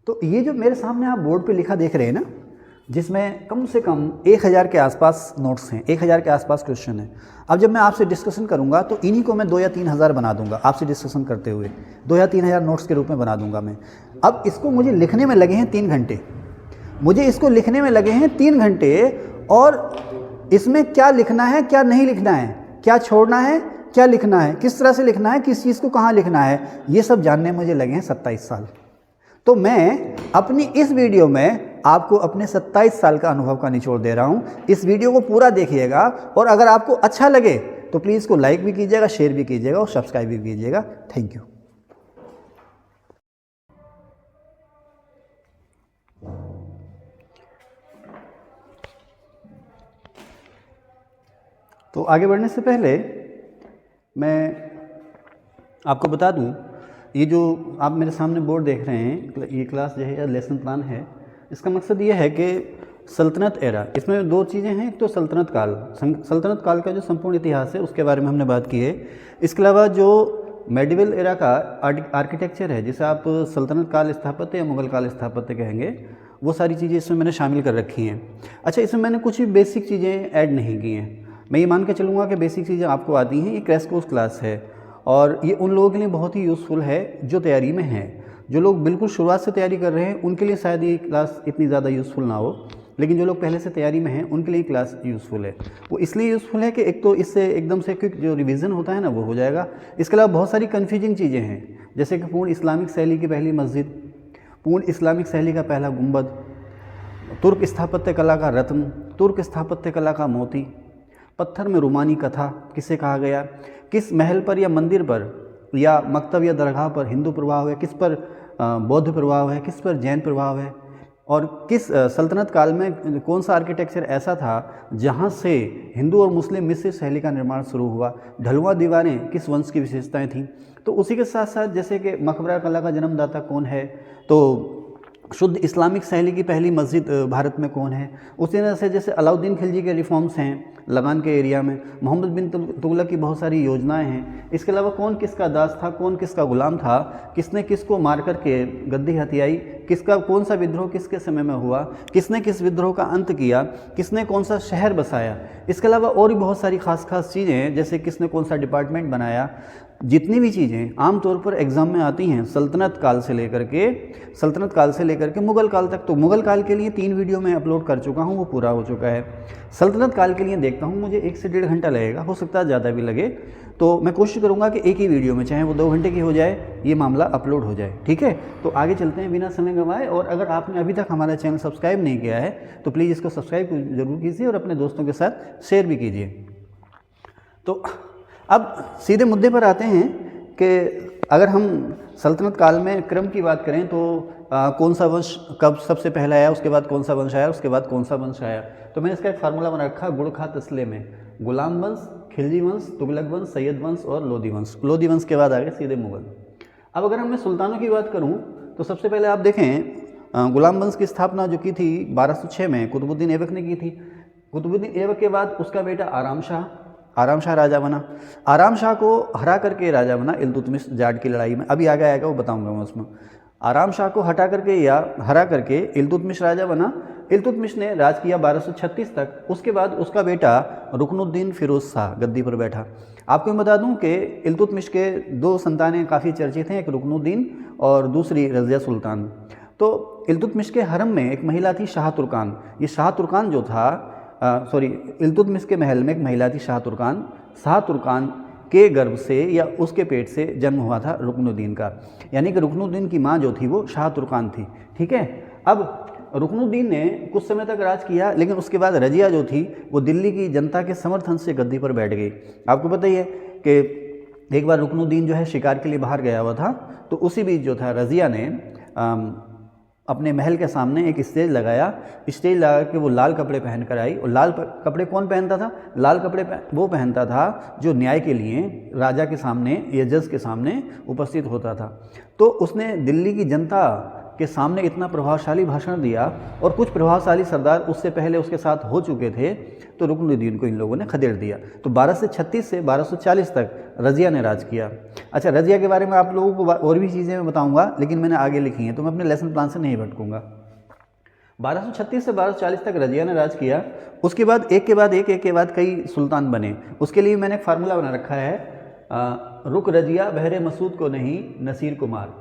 तो ये जो मेरे सामने आप बोर्ड पे लिखा देख रहे हैं ना, जिसमें कम से कम 1000 के आसपास नोट्स हैं, 1000 के आसपास क्वेश्चन हैं। अब जब मैं आपसे डिस्कशन करूंगा तो इन्हीं को मैं 2 या 3 हज़ार बना दूंगा आपसे डिस्कशन करते हुए, 2 या 3 हज़ार नोट्स के रूप में बना दूंगा मैं। अब इसको मुझे लिखने में लगे हैं 3 घंटे, मुझे इसको लिखने में लगे हैं 3 घंटे, और इसमें क्या लिखना है क्या नहीं लिखना है, क्या छोड़ना है क्या लिखना है, किस तरह से लिखना है, किस चीज़ को कहाँ लिखना है, ये सब जानने में मुझे लगे हैं 27 साल। तो मैं अपनी इस वीडियो में आपको अपने 27 साल का अनुभव का निचोड़ दे रहा हूँ। इस वीडियो को पूरा देखिएगा, और अगर आपको अच्छा लगे तो प्लीज़ इसको लाइक भी कीजिएगा, शेयर भी कीजिएगा और सब्सक्राइब भी कीजिएगा। Thank you. तो आगे बढ़ने से पहले मैं आपको बता दूं, ये जो आप मेरे सामने बोर्ड देख रहे हैं, ये क्लास जो है या लेसन प्लान है, इसका मकसद ये है कि सल्तनत एरा, इसमें 2 चीज़ें हैं। एक तो सल्तनत काल, सल्तनत काल का जो संपूर्ण इतिहास है उसके बारे में हमने बात की है। इसके अलावा जो मेडिवल एरा का आर्किटेक्चर है, जिसे आप सल्तनत काल स्थापत्य या मुग़ल काल स्थापत्य कहेंगे, वो सारी चीज़ें इसमें मैंने शामिल कर रखी हैं। अच्छा, इसमें मैंने कुछ भी बेसिक चीज़ें ऐड नहीं की हैं। मैं ये मान के चलूँगा कि बेसिक चीज़ें आपको आती हैं। ये क्रैश कोर्स क्लास है और ये उन लोगों के लिए बहुत ही यूज़फुल है जो तैयारी में हैं। जो लोग बिल्कुल शुरुआत से तैयारी कर रहे हैं उनके लिए शायद ये क्लास इतनी ज़्यादा यूज़फुल ना हो, लेकिन जो लोग पहले से तैयारी में हैं उनके लिए क्लास यूज़फुल है। वो इसलिए यूज़फुल है कि एक तो इससे एकदम से क्विक जो रिवीजन होता है ना वो हो जाएगा। इसके अलावा बहुत सारी कन्फ्यूजिंग चीज़ें हैं, जैसे कि पूर्ण इस्लामिक शैली की पहली मस्जिद, पूर्ण इस्लामिक शैली का पहला गुंबद, तुर्क स्थापत्य कला का रत्न, तुर्क स्थापत्य कला का मोती, पत्थर में रुमानी कथा किसे कहा गया, किस महल पर या मंदिर पर या मकतब या दरगाह पर हिंदू प्रभाव है, किस पर बौद्ध प्रभाव है, किस पर जैन प्रभाव है, और किस सल्तनत काल में कौन सा आर्किटेक्चर ऐसा था जहाँ से हिंदू और मुस्लिम मिश्रित शैली का निर्माण शुरू हुआ, ढलुआ दीवारें किस वंश की विशेषताएं थीं। तो उसी के साथ साथ जैसे कि मकबरा कला का जन्मदाता कौन है, तो शुद्ध इस्लामिक शैली की पहली मस्जिद भारत में कौन है, उसी तरह से जैसे अलाउद्दीन खिलजी के रिफॉर्म्स हैं लगान के एरिया में, मोहम्मद बिन तुगलक की बहुत सारी योजनाएं हैं। इसके अलावा कौन किसका दास था, कौन किसका गुलाम था, किसने किसको मार करके गद्दी हथियाई, किसका कौन सा विद्रोह किसके समय में हुआ, किसने किस विद्रोह का अंत किया, किसने कौन सा शहर बसाया। इसके अलावा और भी बहुत सारी खास चीज़ें हैं, जैसे किसने कौन सा डिपार्टमेंट बनाया। जितनी भी चीज़ें आमतौर पर एग्ज़ाम में आती हैं सल्तनत काल से लेकर के मुग़ल काल तक, तो मुग़ल काल के लिए 3 वीडियो मैं अपलोड कर चुका हूँ, वो पूरा हो चुका है। सल्तनत काल के लिए देखता हूँ मुझे 1 से 1.5 घंटा लगेगा, हो सकता है ज़्यादा भी लगे, तो मैं कोशिश करूँगा कि एक ही वीडियो में, चाहे वो 2 घंटे की हो जाए, ये मामला अपलोड हो जाए। ठीक है, तो आगे चलते हैं बिना समय गंवाए। और अगर आपने अभी तक हमारा चैनल सब्सक्राइब नहीं किया है तो प्लीज़ इसको सब्सक्राइब ज़रूर कीजिए और अपने दोस्तों के साथ शेयर भी कीजिए। तो अब सीधे मुद्दे पर आते हैं कि अगर हम सल्तनत काल में क्रम की बात करें तो कौन सा वंश कब सबसे पहला आया, उसके बाद कौन सा वंश आया, उसके बाद कौन सा वंश आया। तो मैंने इसका एक फार्मूला बना रखा, गुड़ खा तसले में, गुलाम वंश, खिलजी वंश, तुगलक वंश, सैयद वंश और लोधी वंश। लोधी वंश के बाद आ गए सीधे मुग़ल। अब अगर मैं सुल्तानों की बात करूँ तो सबसे पहले आप देखें गुलाम वंश की स्थापना जो की थी 1206 में कुतुबुद्दीन ऐबक ने की थी। कुतुबुद्दीन ऐबक के बाद उसका बेटा आराम शाह राजा बना। आराम शाह को हरा करके राजा बना इल्तुतमिश जाट की लड़ाई में, अभी आगे आएगा वो बताऊंगा मैं उसमें। आराम शाह को हटा करके या हरा करके इल्तुतमिश राजा बना। इल्तुतमिश ने राज किया 1236 तक। उसके बाद उसका बेटा रुकनुद्दीन फिरोज शाह गद्दी पर बैठा। आपको मैं बता दूं कि इल्तुतमिश के 2 संतानें काफ़ी चर्चित हैं, एक रुकनुद्दीन और दूसरी रज़िया सुल्तान। तो इल्तुतमिश के हरम में एक महिला थी शाह तुर्कान। ये शाह तुर्कान जो था इल्तुतमिश के महल में एक महिला थी शाह तुर्कान के गर्भ से या उसके पेट से जन्म हुआ था रुकनुद्दीन का, यानी कि रुकनुद्दीन की माँ जो थी वो शाह तुर्कान थी। ठीक है, अब रुकनुद्दीन ने कुछ समय तक राज किया, लेकिन उसके बाद रजिया जो थी वो दिल्ली की जनता के समर्थन से गद्दी पर बैठ गई। आपको पता ही है कि एक बार रुकनुद्दीन जो है शिकार के लिए बाहर गया हुआ था, तो उसी बीच जो था रजिया ने अपने महल के सामने एक स्टेज लगाया। स्टेज लगा के वो लाल कपड़े पहन कर आई। और लाल कपड़े कौन पहनता था? लाल कपड़े वो पहनता था जो न्याय के लिए राजा के सामने या जज के सामने उपस्थित होता था। तो उसने दिल्ली की जनता के सामने इतना प्रभावशाली भाषण दिया और कुछ प्रभावशाली सरदार उससे पहले उसके साथ हो चुके थे, तो रुकनुद्दीन को इन लोगों ने खदेड़ दिया। तो 1236 से 1240 तक रज़िया ने राज किया। अच्छा, रज़िया के बारे में आप लोगों को और भी चीज़ें मैं बताऊँगा, लेकिन मैंने आगे लिखी हैं तो मैं अपने लेसन प्लान से नहीं भटकूँगा। 1236 से 1240 तक रज़िया ने राज किया। उसके बाद एक के बाद कई सुल्तान बने। उसके लिए मैंने एक फार्मूला बना रखा है, रुक रज़िया बहरे मसूद को नहीं नसीर को मार।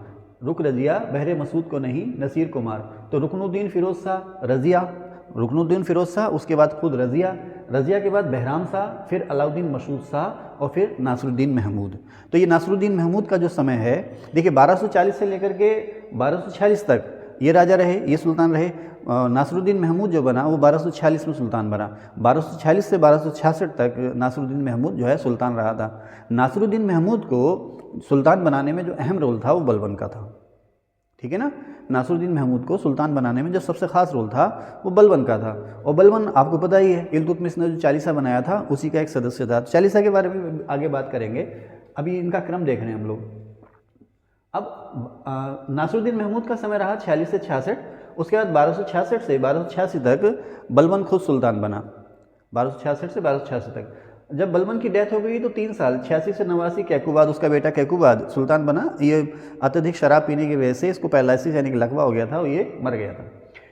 रुक रज़िया बहरे मसूद को नहीं नसीर को मार। तो रुकनुद्दीन फ़िरोज़ शाह रज़िया, रुकनुद्दीन फ़िरोज़ शाह, उसके बाद खुद रज़िया, रज़िया के बाद बहराम शाह, फिर अलाउद्दीन मशहूद शाह और फिर नासरुद्दीन महमूद। तो ये नासरुद्दीन महमूद का जो समय है, देखिए 1240 से लेकर के 1246 तक ये राजा रहे, ये सुल्तान रहे। नासरुद्दीन महमूद जो बना वो 1246 में सुल्तान बना। 1246 से 1266 तक नासरुद्दीन महमूद जो है सुल्तान रहा था। नासरुद्दीन महमूद को सुल्तान बनाने में जो अहम रोल था वो बलबन का था, ठीक है ना। नासरुद्दीन महमूद को सुल्तान बनाने में जो सबसे खास रोल था वो बलबन का था। और बलबन आपको पता ही है, इल्तुतमिश ने जो चालीसा बनाया था उसी का एक सदस्य था। चालीसा के बारे में आगे बात करेंगे, अभी इनका क्रम देख रहे हैं हम लोग। अब नासरुद्दीन महमूद का समय रहा 46 से 66। उसके बाद 1266 से 1286 तक बलबन खुद सुल्तान बना। 1266 से 1286 तक जब बलबन की डेथ हो गई तो 3 साल 86 से 89 कैकुबाद, उसका बेटा कैकुबाद सुल्तान बना। ये अत्यधिक शराब पीने की वजह से इसको पैरालिसिस यानी कि लकवा हो गया था और ये मर गया था।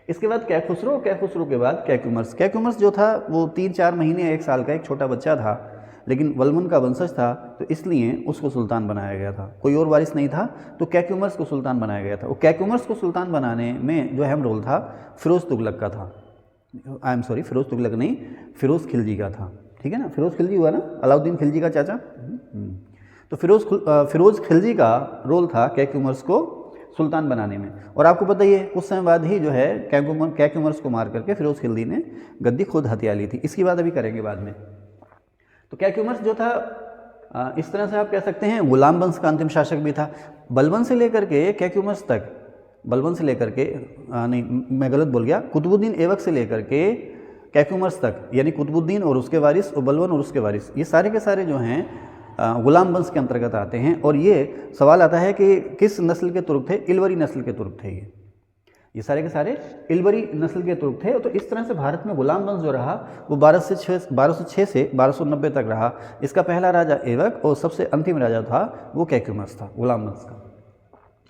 इसके बाद कैखुसरो, कैखुसरो के बाद कैकुमर्स। कैकुमर्स जो था वो 3-4 महीने 1 साल का एक छोटा बच्चा था, लेकिन बलबन का वंशज था तो इसलिए उसको सुल्तान बनाया गया था। कोई और वारिस नहीं था तो कैकुमर्स को सुल्तान बनाया गया था। और कैकुमर्स को सुल्तान बनाने में जो अहम रोल था फ़िरोज़ तुगलक का था। फ़िरोज़ तुगलक नहीं, फ़िरोज़ खिलजी का था, ठीक है ना। फ़िरोज़ खिलजी हुआ ना, अलाउद्दीन खिलजी का चाचा। तो फ़िरोज़ खिलजी का रोल था कैकुमर्स को सुल्तान बनाने में। और आपको पता ही है कुछ समय बाद ही जो है कैकुमर्स को मार करके फ़िरोज़ खिलजी ने गद्दी खुद हथिया ली थी। इसकी बात अभी करेंगे बाद में। तो कैकुमर्स जो था इस तरह से आप कह सकते हैं गुलाम वंश का अंतिम शासक भी था। बलबन से लेकर के कैकुमर्स तक, बलबन से लेकर के नहीं मैं गलत बोल गया, कुतुबुद्दीन ऐबक से लेकर के कैकुमर्स तक, यानी कुतुबुद्दीन और उसके वारिस और बलबन और उसके वारिस, ये सारे के सारे जो हैं गुलाम वंश के अंतर्गत आते हैं। और ये सवाल आता है कि किस नस्ल के तुर्क थे? इलवरी नस्ल के तुर्क थे। ये सारे के सारे इलवरी नस्ल के तुर्क थे। तो इस तरह से भारत में गुलाम वंश जो रहा वो 1206 से 1290 तक रहा। इसका पहला राजा ऐबक और सबसे अंतिम राजा था वो कैकुमर्स था, गुलाम वंश का।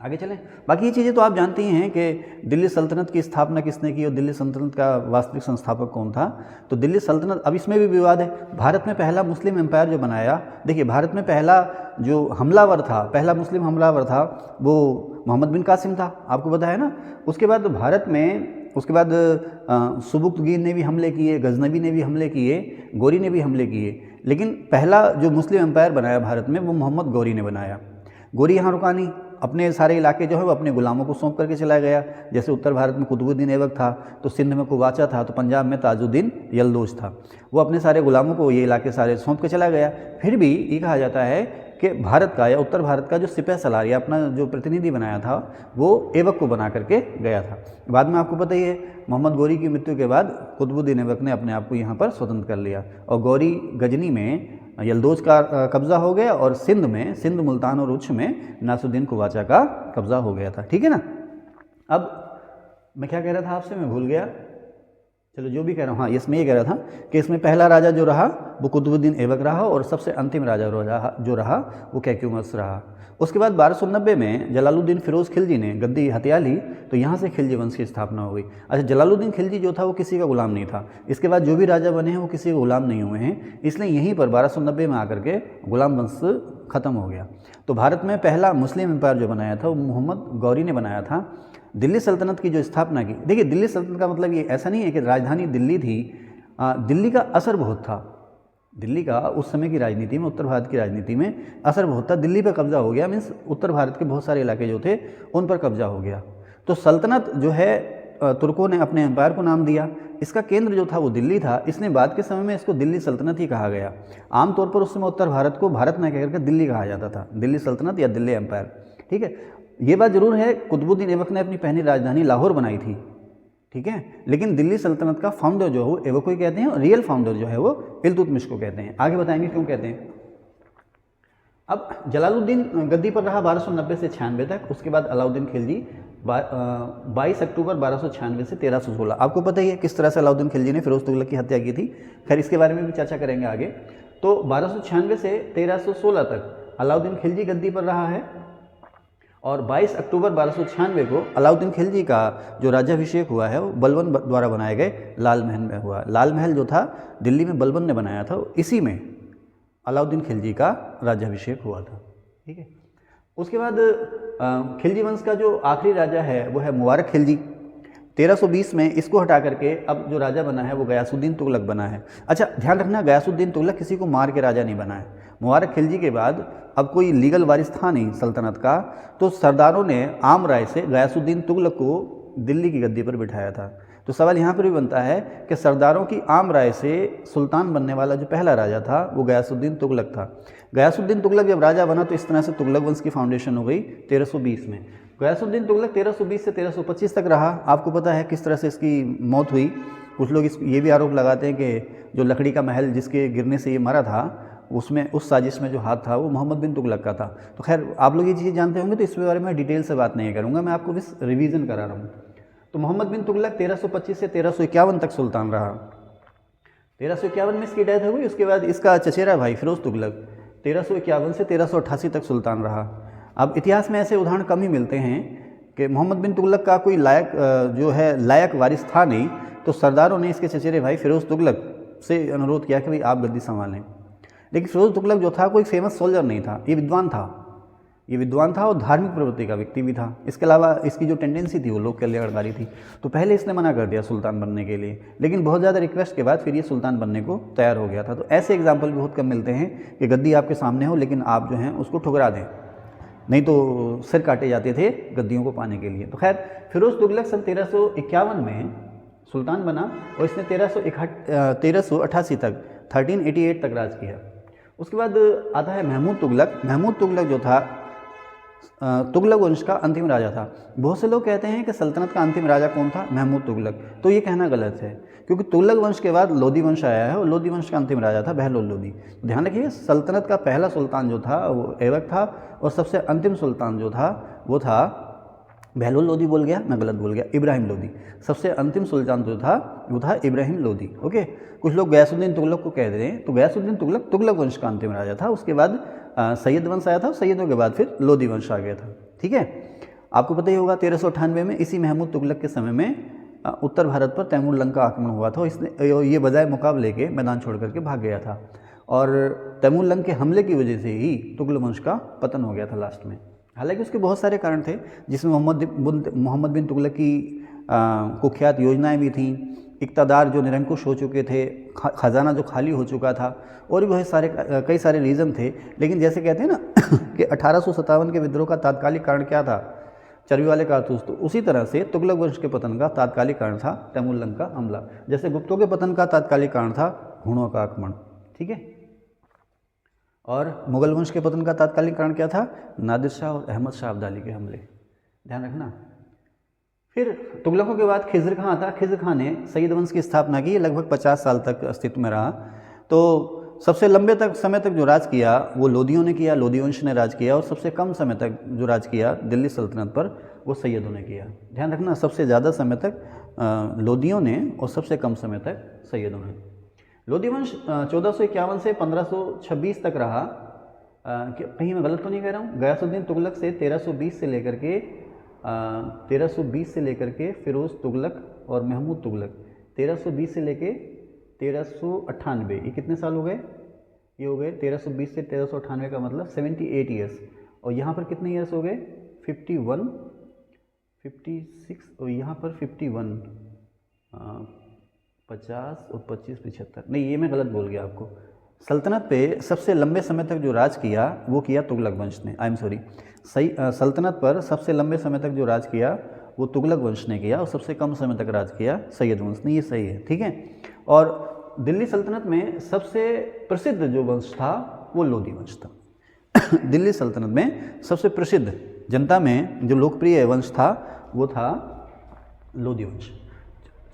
आगे चलें। बाकी ये चीज़ें तो आप जानती हैं कि दिल्ली सल्तनत की स्थापना किसने की और दिल्ली सल्तनत का वास्तविक संस्थापक कौन था। तो दिल्ली सल्तनत, अब इसमें भी विवाद है। भारत में पहला मुस्लिम एम्पायर जो बनाया, देखिए भारत में पहला जो हमलावर था, पहला मुस्लिम हमलावर था वो मोहम्मद बिन कासिम था, आपको पता है ना। उसके बाद भारत में, उसके बाद सुबुक्तगीर ने भी हमले किए, गजनबी ने भी हमले किए, गौरी ने भी हमले किए। लेकिन पहला जो मुस्लिम एम्पायर बनाया भारत में वो मोहम्मद गौरी ने बनाया। गौरी यहाँ रुका नहीं, अपने सारे इलाके जो है वो अपने गुलामों को सौंप करके चला गया। जैसे उत्तर भारत में कुतुबुद्दीन ऐबक था, तो सिंध में कुवाचा था, तो पंजाब में ताजुद्दीन यलदोज था। वो अपने सारे गुलामों को ये इलाके सारे सौंप के चला गया। फिर भी ये कहा जाता है कि भारत का या उत्तर भारत का जो सिपह सलार या अपना जो प्रतिनिधि बनाया था वो ऐबक को बना करके गया था। बाद में आपको पता ही है मोहम्मद गौरी की मृत्यु के बाद कुतुबुद्दीन ऐबक ने अपने आप को यहाँ पर स्वतंत्र कर लिया और गौरी गजनी में यलदोज का कब्ज़ा हो गया और सिंध में, सिंध मुल्तान और उच्छ में नासरुद्दीन कुवाचा का कब्ज़ा हो गया था, ठीक है ना। अब मैं क्या कह रहा था आपसे, मैं भूल गया। चलो जो भी कह रहा हूँ, हाँ इसमें ये कह रहा था कि इसमें पहला राजा जो रहा वो कुतुबुद्दीन ऐबक रहा और सबसे अंतिम राजा जो रहा वो कैकुमर्स रहा। उसके बाद 1290 में जलालुद्दीन फ़िरोज़ खिलजी ने गद्दी हथिया ली, तो यहाँ से खिलजी वंश की स्थापना हो गई। अच्छा, जलालुद्दीन खिलजी जो था वो किसी का गुलाम नहीं था। इसके बाद जो भी राजा बने हैं वो किसी के गुलाम नहीं हुए हैं, इसलिए यहीं पर 1290 में आकर के गुलाम वंश ख़त्म हो गया। तो भारत में पहला मुस्लिम एम्पायर जो बनाया था वो मोहम्मद गौरी ने बनाया था। दिल्ली सल्तनत की जो स्थापना की, देखिए दिल्ली सल्तनत का मतलब ये ऐसा नहीं है कि राजधानी दिल्ली थी, दिल्ली का असर बहुत था। दिल्ली का उस समय की राजनीति में, उत्तर भारत की राजनीति में असर बहुत था। दिल्ली पर कब्जा हो गया, मीन्स उत्तर भारत के बहुत सारे इलाके जो थे उन पर कब्जा हो गया। तो सल्तनत जो है तुर्कों ने अपने एम्पायर को नाम दिया। इसका केंद्र जो था वो दिल्ली था, इसलिए बाद के समय में इसको दिल्ली सल्तनत ही कहा गया। आमतौर पर उस समय उत्तर भारत को भारत न कहकर दिल्ली कहा जाता था, दिल्ली सल्तनत या दिल्ली एम्पायर, ठीक है। ये बात जरूर है कुतुबुद्दीन ऐबक ने अपनी पहली राजधानी लाहौर बनाई थी, ठीक है, लेकिन दिल्ली सल्तनत का फाउंडर जो है वो ऐबक को ही कहते हैं और रियल फाउंडर जो है वो इल्तुतमिश को कहते हैं। आगे बताएंगे क्यों कहते हैं। अब जलालुद्दीन गद्दी पर रहा 1290 से 96 तक। उसके बाद अलाउद्दीन खिलजी 22 अक्टूबर 1296 से 1316। आपको पता ही है किस तरह से अलाउद्दीन खिलजी ने फिरोज तुगलक की हत्या की थी, खैर इसके बारे में भी चर्चा करेंगे आगे। तो 1296 से 1316 तक अलाउद्दीन खिलजी गद्दी पर रहा है और 22 अक्टूबर 1296 को अलाउद्दीन खिलजी का जो राज्याभिषेक हुआ है वो बलबन द्वारा बनाए गए लाल महल में हुआ। लाल महल जो था दिल्ली में बलबन ने बनाया था, इसी में अलाउद्दीन खिलजी का राज्याभिषेक हुआ था। ठीक है, उसके बाद खिलजी वंश का जो आखिरी राजा है वो है मुबारक खिलजी। 1320 में इसको हटा करके अब जो राजा बना है वो गयासुद्दीन तुगलक बना है। अच्छा ध्यान रखना, गयासुद्दीन तुगलक किसी को मार के राजा नहीं बना है। मुबारक खिलजी के बाद अब कोई लीगल वारिस था नहीं सल्तनत का, तो सरदारों ने आम राय से गयासुद्दीन तुगलक को दिल्ली की गद्दी पर बिठाया था। तो सवाल यहाँ पर भी बनता है कि सरदारों की आम राय से सुल्तान बनने वाला जो पहला राजा था वो गयासुद्दीन तुगलक था। गयासुद्दीन तुगलक जब राजा बना तो इस तरह से तुगलक वंश की फाउंडेशन हो गई 1320 में। गयासुद्दीन तुगलक 1320 से 1325 तक रहा। आपको पता है किस तरह से इसकी मौत हुई। कुछ लोग ये भी आरोप लगाते हैं कि जो लकड़ी का महल जिसके गिरने से ये मरा था उसमें उस साजिश में जो हाथ था वो मोहम्मद बिन तुगलक का था। तो खैर आप लोग ये चीज़ें जानते होंगे तो इसके बारे में डिटेल से बात नहीं करूँगा, मैं आपको बस रिवीजन करा रहा हूँ। तो मोहम्मद बिन तुगलक 1325 से 1351 तक सुल्तान रहा। 1351 में इसकी डेथ हो गई। उसके बाद इसका चचेरा भाई फिरोज तुगलक 1351 से 1388 तक सुल्तान रहा। अब इतिहास में ऐसे उदाहरण कम ही मिलते हैं कि मोहम्मद बिन तुगलक का कोई लायक वारिस था नहीं, तो सरदारों ने इसके चचेरे भाई फिरोज तुगलक से अनुरोध किया कि भाई आप गद्दी संभालें। लेकिन फिरोज तुगलक जो था कोई फेमस सोल्जर नहीं था, ये विद्वान था और धार्मिक प्रवृत्ति का व्यक्ति भी था। इसके अलावा इसकी जो टेंडेंसी थी वो लोक कल्याणकारी थी। तो पहले इसने मना कर दिया सुल्तान बनने के लिए, लेकिन बहुत ज़्यादा रिक्वेस्ट के बाद फिर ये सुल्तान बनने को तैयार हो गया था। तो ऐसे एग्जाम्पल बहुत कम मिलते हैं कि गद्दी आपके सामने हो लेकिन आप जो हैं उसको ठुकरा दें, नहीं तो सिर काटे जाते थे गद्दियों को पाने के लिए। तो खैर फिरोज तुगलक सन 1351 में सुल्तान बना और इसने 1388 तक 1388 तक राज किया। उसके बाद आता है महमूद तुगलक। महमूद तुगलक जो था तुगलक वंश का अंतिम राजा था। बहुत से लोग कहते हैं कि सल्तनत का अंतिम राजा कौन था, महमूद तुगलक। तो ये कहना गलत है, क्योंकि तुगलक वंश के बाद लोदी वंश आया है और लोदी वंश का अंतिम राजा था बहलोल लोदी। ध्यान रखिए, सल्तनत का पहला सुल्तान जो था वो ऐबक था और सबसे अंतिम सुल्तान जो था वो था बहलोल लोदी बोल गया, मैं गलत बोल गया, इब्राहिम लोदी। सबसे अंतिम सुल्तान जो था वो था इब्राहिम लोदी। ओके, कुछ लोग गयासुद्दीन तुगलक को कह दे रहे हैं, तो गयासुद्दीन तुगलक तुगलक वंश का अंतिम राजा था। उसके बाद सैयद वंश आया था, सैयदों के बाद फिर लोदी वंश आ गया था। ठीक है, आपको पता ही होगा 1398 में इसी महमूद तुगलक के समय में उत्तर भारत पर तैमूर लंग का आक्रमण हुआ था। इसने ये बजाय मुकाबले के मैदान छोड़ करके भाग गया था और तैमूर लंग के हमले की वजह से ही तुगलक वंश का पतन हो गया था लास्ट में। हालांकि उसके बहुत सारे कारण थे, जिसमें मोहम्मद बिन तुगलक की कुख्यात योजनाएं भी थीं, इक़्तिदार जो निरंकुश हो चुके थे, ख़जाना जो खाली हो चुका था, और भी बहुत कई सारे रीज़न थे। लेकिन जैसे कहते हैं ना कि 1857 के विद्रोह का तात्कालिक कारण क्या था, चर्बी वाले कारतूस, तो उसी तरह से तुगलक वंश के पतन का तात्कालिक कारण था तैमूर लंग का हमला। जैसे गुप्तों के पतन का तात्कालिक कारण था हुणों का आक्रमण। ठीक है, और मुगल वंश के पतन का तात्कालिक कारण क्या था, नादिर शाह और अहमद शाह अब्दाली के हमले। ध्यान रखना। फिर तुगलकों के बाद खिज़र खां आता। खिज़र खां ने सैयद वंश की स्थापना की, लगभग 50 साल तक अस्तित्व में रहा। तो सबसे लंबे समय तक जो राज किया वो लोदियों ने किया, लोदी वंश ने राज किया, और सबसे कम समय तक जो राज किया दिल्ली सल्तनत पर वो सैयदों ने किया। ध्यान रखना, सबसे ज़्यादा समय तक लोदियों ने और सबसे कम समय तक सैयदों ने। लोदी वंश 1451 से 1526 तक रहा। कहीं मैं गलत तो नहीं कह रहा हूँ। गयासुद्दीन तुगलक से 1320 से लेकर के फिरोज तुगलक और महमूद तुगलक 1320 से लेके 1398, ये कितने साल हो गए, ये हो गए 1320 से 1398 का मतलब 78 ईयर्स। और यहाँ पर कितने ईयर्स हो गए, 51, 56 और यहाँ पर 51, 50 और 25, 75, नहीं ये मैं गलत बोल गया आपको। सल्तनत पे सबसे लंबे समय तक जो राज किया वो किया तुगलक वंश ने। आई एम सॉरी, सल्तनत पर सबसे लंबे समय तक जो राज किया वो तुगलक वंश ने किया और सबसे कम समय तक राज किया सैयद वंश ने। ये सही है, ठीक है। और दिल्ली सल्तनत में सबसे प्रसिद्ध जो वंश था वो लोदी वंश था। दिल्ली सल्तनत में सबसे प्रसिद्ध, जनता में जो लोकप्रिय वंश था वो था लोदी वंश।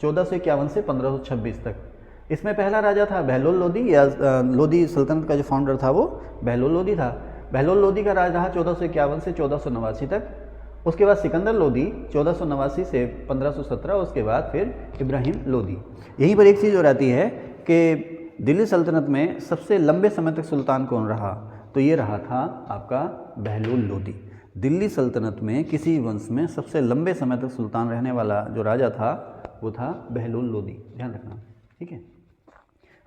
1451 से 1526 तक। इसमें पहला राजा था बहलोल लोदी, या लोदी सल्तनत का जो फाउंडर था वो बहलोल लोदी था। बहलोल लोदी का राज रहा 1451 से 1489 तक। उसके बाद सिकंदर लोदी 1489 से 1517, उसके बाद फिर इब्राहिम लोदी। यहीं पर एक चीज़ और आती है कि दिल्ली सल्तनत में सबसे लंबे समय तक सुल्तान कौन रहा, तो ये रहा था आपका बहलोल लोदी। दिल्ली सल्तनत में किसी वंश में सबसे लंबे समय तक सुल्तान रहने वाला जो राजा था वो था बहलोल लोदी, ध्यान रखना, ठीक है।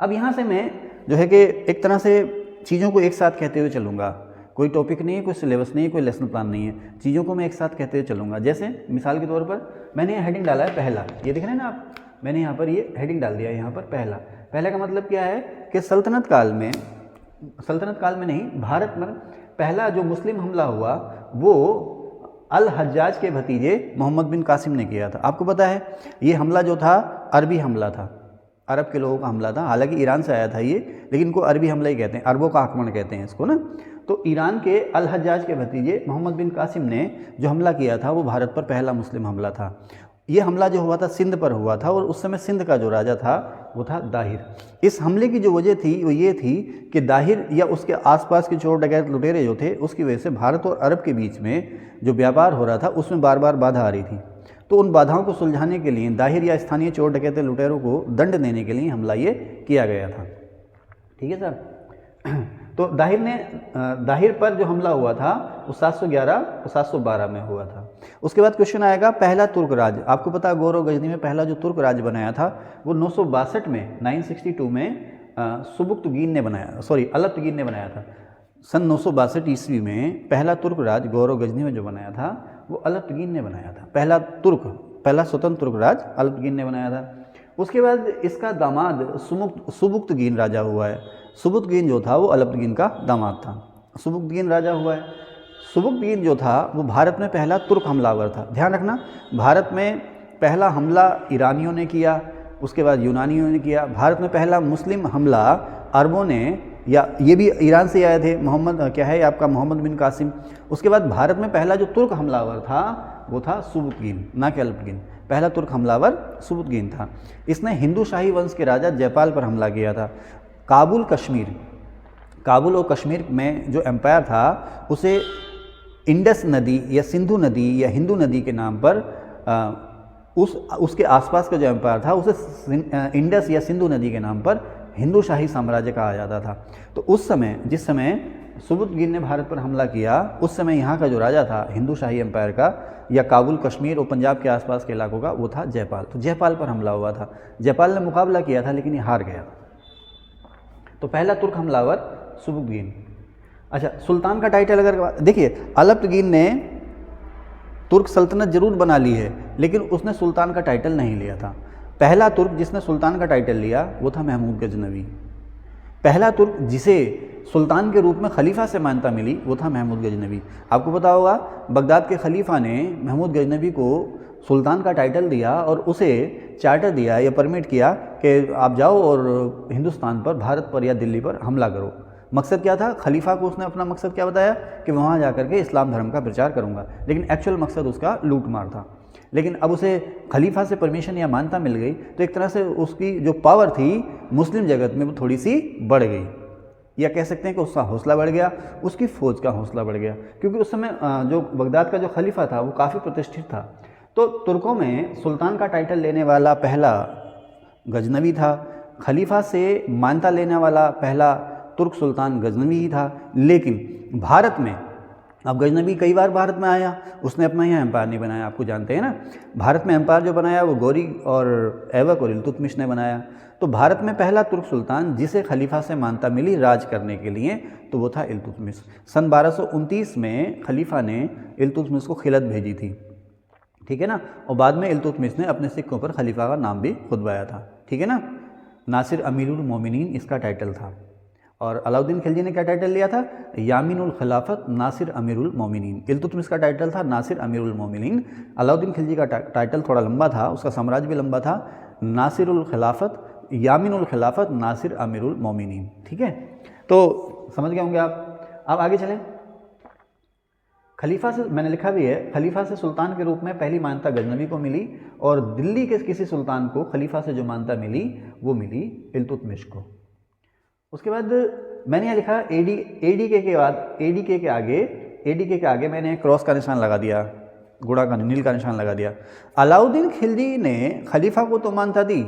अब यहाँ से मैं जो है कि एक तरह से चीज़ों को एक साथ कहते हुए चलूँगा, कोई टॉपिक नहीं है, कोई सिलेबस नहीं है, कोई लेसन प्लान नहीं है, चीज़ों को मैं एक साथ कहते हुए चलूँगा। जैसे मिसाल के तौर पर मैंने यहाँ हेडिंग डाला है पहला, ये देख रहे हैं ना आप, मैंने यहाँ पर ये हेडिंग डाल दिया है यहाँ पर पहला। पहला का मतलब क्या है कि सल्तनत काल में नहीं, भारत में पहला जो मुस्लिम हमला हुआ वो अल हज्जाज के भतीजे मोहम्मद बिन कासिम ने किया था। आपको पता है ये हमला जो था अरबी हमला था, अरब के लोगों का हमला था, हालांकि ईरान से आया था ये, लेकिन इनको अरबी हमला ही कहते हैं, अरबों का आक्रमण कहते हैं इसको ना। तो ईरान के अल हज्जाज के भतीजे मोहम्मद बिन कासिम ने जो हमला किया था वो भारत पर पहला मुस्लिम हमला था। ये हमला जो हुआ था सिंध पर हुआ था, और उस समय सिंध का जो राजा था वो था दाहिर। इस हमले की जो वजह थी वो ये थी कि दाहिर या उसके आसपास के चोर डकैत लुटेरे जो थे उसकी वजह से भारत और अरब के बीच में जो व्यापार हो रहा था उसमें बार बार बाधा आ रही थी। तो उन बाधाओं को सुलझाने के लिए दाहिर या स्थानीय चोर डकैते लुटेरों को दंड देने के लिए हमला ये किया गया था, ठीक है सर। तो दाहिर पर जो हमला हुआ था वो 711 और 712 में हुआ था। उसके बाद क्वेश्चन आएगा पहला तुर्क राज। आपको पता है गौरव गजनी में पहला जो तुर्क राज बनाया था वो 962 में 962 में सुबुक्तगीन ने बनाया, अलप्तगीन ने बनाया था। सन 962 ईस्वी में पहला तुर्क राज गौरव गजनी में जो बनाया था वो अलप्तगीन ने बनाया था। पहला स्वतंत्र तुर्क राज अलप्तगीन ने बनाया था। उसके बाद इसका दामाद सुबुक्तगीन राजा हुआ है। सुबुक्तगीन जो था वो अलप्तगीन का दामाद था, सुबुक्तगीन राजा हुआ है। सुबुक्तगीन जो था वो भारत में पहला तुर्क हमलावर था। ध्यान रखना, भारत में पहला हमला ईरानियों ने किया, उसके बाद यूनानियों ने किया। भारत में पहला मुस्लिम हमला अरबों ने, या ये भी ईरान से आए थे, मोहम्मद बिन कासिम। उसके बाद भारत में पहला जो तुर्क हमलावर था वो था सुबुक्तगीन, ना कि अलप्तगीन। पहला तुर्क हमलावर सुबुक्तगीन था। इसने हिंदू शाही वंश के राजा जयपाल पर हमला किया था। काबुल और कश्मीर में जो एम्पायर था उसे इंडस नदी या सिंधु नदी या हिंदू नदी के नाम पर उसके आसपास का जो एम्पायर था उसे इंडस या सिंधु नदी के नाम पर हिंदू शाही साम्राज्य कहा जाता था। तो उस समय जिस समय सुबुक्तगीन ने भारत पर हमला किया उस समय यहाँ का जो राजा था हिंदू शाही एम्पायर का, या काबुल, कश्मीर और पंजाब के आसपास के इलाकों का, वो था जयपाल। तो जयपाल पर हमला हुआ था। जयपाल ने मुकाबला किया था लेकिन ये हार गया। तो पहला तुर्क हमलावर सुबुक्तगीन। अच्छा, सुल्तान का टाइटल अगर देखिए, अलप्तगीन ने तुर्क सल्तनत जरूर बना ली है लेकिन उसने सुल्तान का टाइटल नहीं लिया था। पहला तुर्क जिसने सुल्तान का टाइटल लिया वो था महमूद गजनवी। पहला तुर्क जिसे सुल्तान के रूप में खलीफा से मान्यता मिली वो था महमूद गजनवी। आपको पता होगा बगदाद के खलीफा ने महमूद गजनवी को सुल्तान का टाइटल दिया और उसे चार्टर दिया या परमिट किया कि आप जाओ और हिंदुस्तान पर, भारत पर या दिल्ली पर हमला करो। मकसद क्या था? खलीफा को उसने अपना मकसद क्या बताया कि वहाँ जाकर के इस्लाम धर्म का प्रचार करूँगा, लेकिन एक्चुअल मकसद उसका लूट मार था। लेकिन अब उसे खलीफा से परमिशन या मान्यता मिल गई तो एक तरह से उसकी जो पावर थी मुस्लिम जगत में वो थोड़ी सी बढ़ गई, या कह सकते हैं कि उसका हौसला बढ़ गया, उसकी फ़ौज का हौसला बढ़ गया, क्योंकि उस समय जो बगदाद का जो खलीफा था वो काफ़ी प्रतिष्ठित था। तो तुर्कों में सुल्तान का टाइटल लेने वाला पहला गजनवी था, खलीफा से मान्यता लेने वाला पहला तुर्क सुल्तान गजनवी ही था। लेकिन भारत में, अब गजनवी कई बार भारत में आया, उसने अपना यहाँ एम्पायर नहीं बनाया, आपको जानते हैं ना। भारत में एम्पायर जो बनाया वो गौरी और ऐबक और इल्तुतमिश ने बनाया। तो भारत में पहला तुर्क सुल्तान जिसे खलीफा से मान्यता मिली राज करने के लिए तो वो था इल्तुतमिश। सन 1229 में खलीफा ने इल्तुतमिश को खिलत भेजी थी, ठीक है ना, और बाद में इल्तुतमिश ने अपने सिक्कों पर खलीफा का नाम भी खुदवाया था, ठीक है ना। नासिर अमीरुल मोमिनीन इसका टाइटल था। और अलाउद्दीन खिलजी ने क्या टाइटल लिया था? यामीनुल खिलाफत नासिर अमीरुल मोमिनीन। इल्तुतमिश का टाइटल था नासिर अमीरुल मोमिनीन। अलाउद्दीन खिलजी का टाइटल थोड़ा लंबा था, उसका साम्राज्य भी लंबा था, नासिरुल खिलाफत यामीनुल खिलाफत नासिर अमीरुल मोमिनीन, ठीक है। तो समझ गए होंगे आप। अब आगे चलें। खलीफा से, मैंने लिखा भी है, खलीफा से सुल्तान के रूप में पहली मान्यता गजनवी को मिली और दिल्ली के किसी सुल्तान को खलीफा से जो मान्यता मिली वो मिली इल्तुतमिश को। उसके बाद मैंने यहाँ लिखा एडीके के बाद एडीके के आगे मैंने क्रॉस का निशान लगा दिया, गुणा का नील का निशान लगा दिया। अलाउद्दीन खिलजी ने खलीफा को तो मानता दी,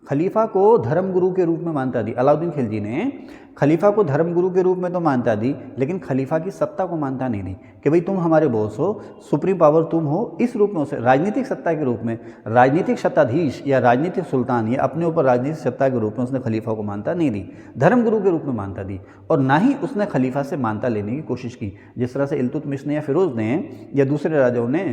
खलीफा को धर्मगुरु के रूप में मानता दी। अलाउद्दीन खिलजी ने खलीफा को धर्मगुरु के रूप में तो मानता दी, लेकिन खलीफा की सत्ता को मानता नहीं दी कि भाई तुम हमारे बॉस हो, सुप्रीम पावर तुम हो। इस रूप में उसे राजनीतिक सत्ता के रूप में, राजनीतिक सत्ताधीश या राजनीतिक सुल्तान या अपने ऊपर राजनीतिक सत्ता के रूप में उसने खलीफा को मानता नहीं दी, धर्मगुरु के रूप में मानता दी। और ना ही उसने खलीफा से मानता लेने की कोशिश की, जिस तरह से इल्तुतमिश ने या फिरोज़ ने या दूसरे राजाओं ने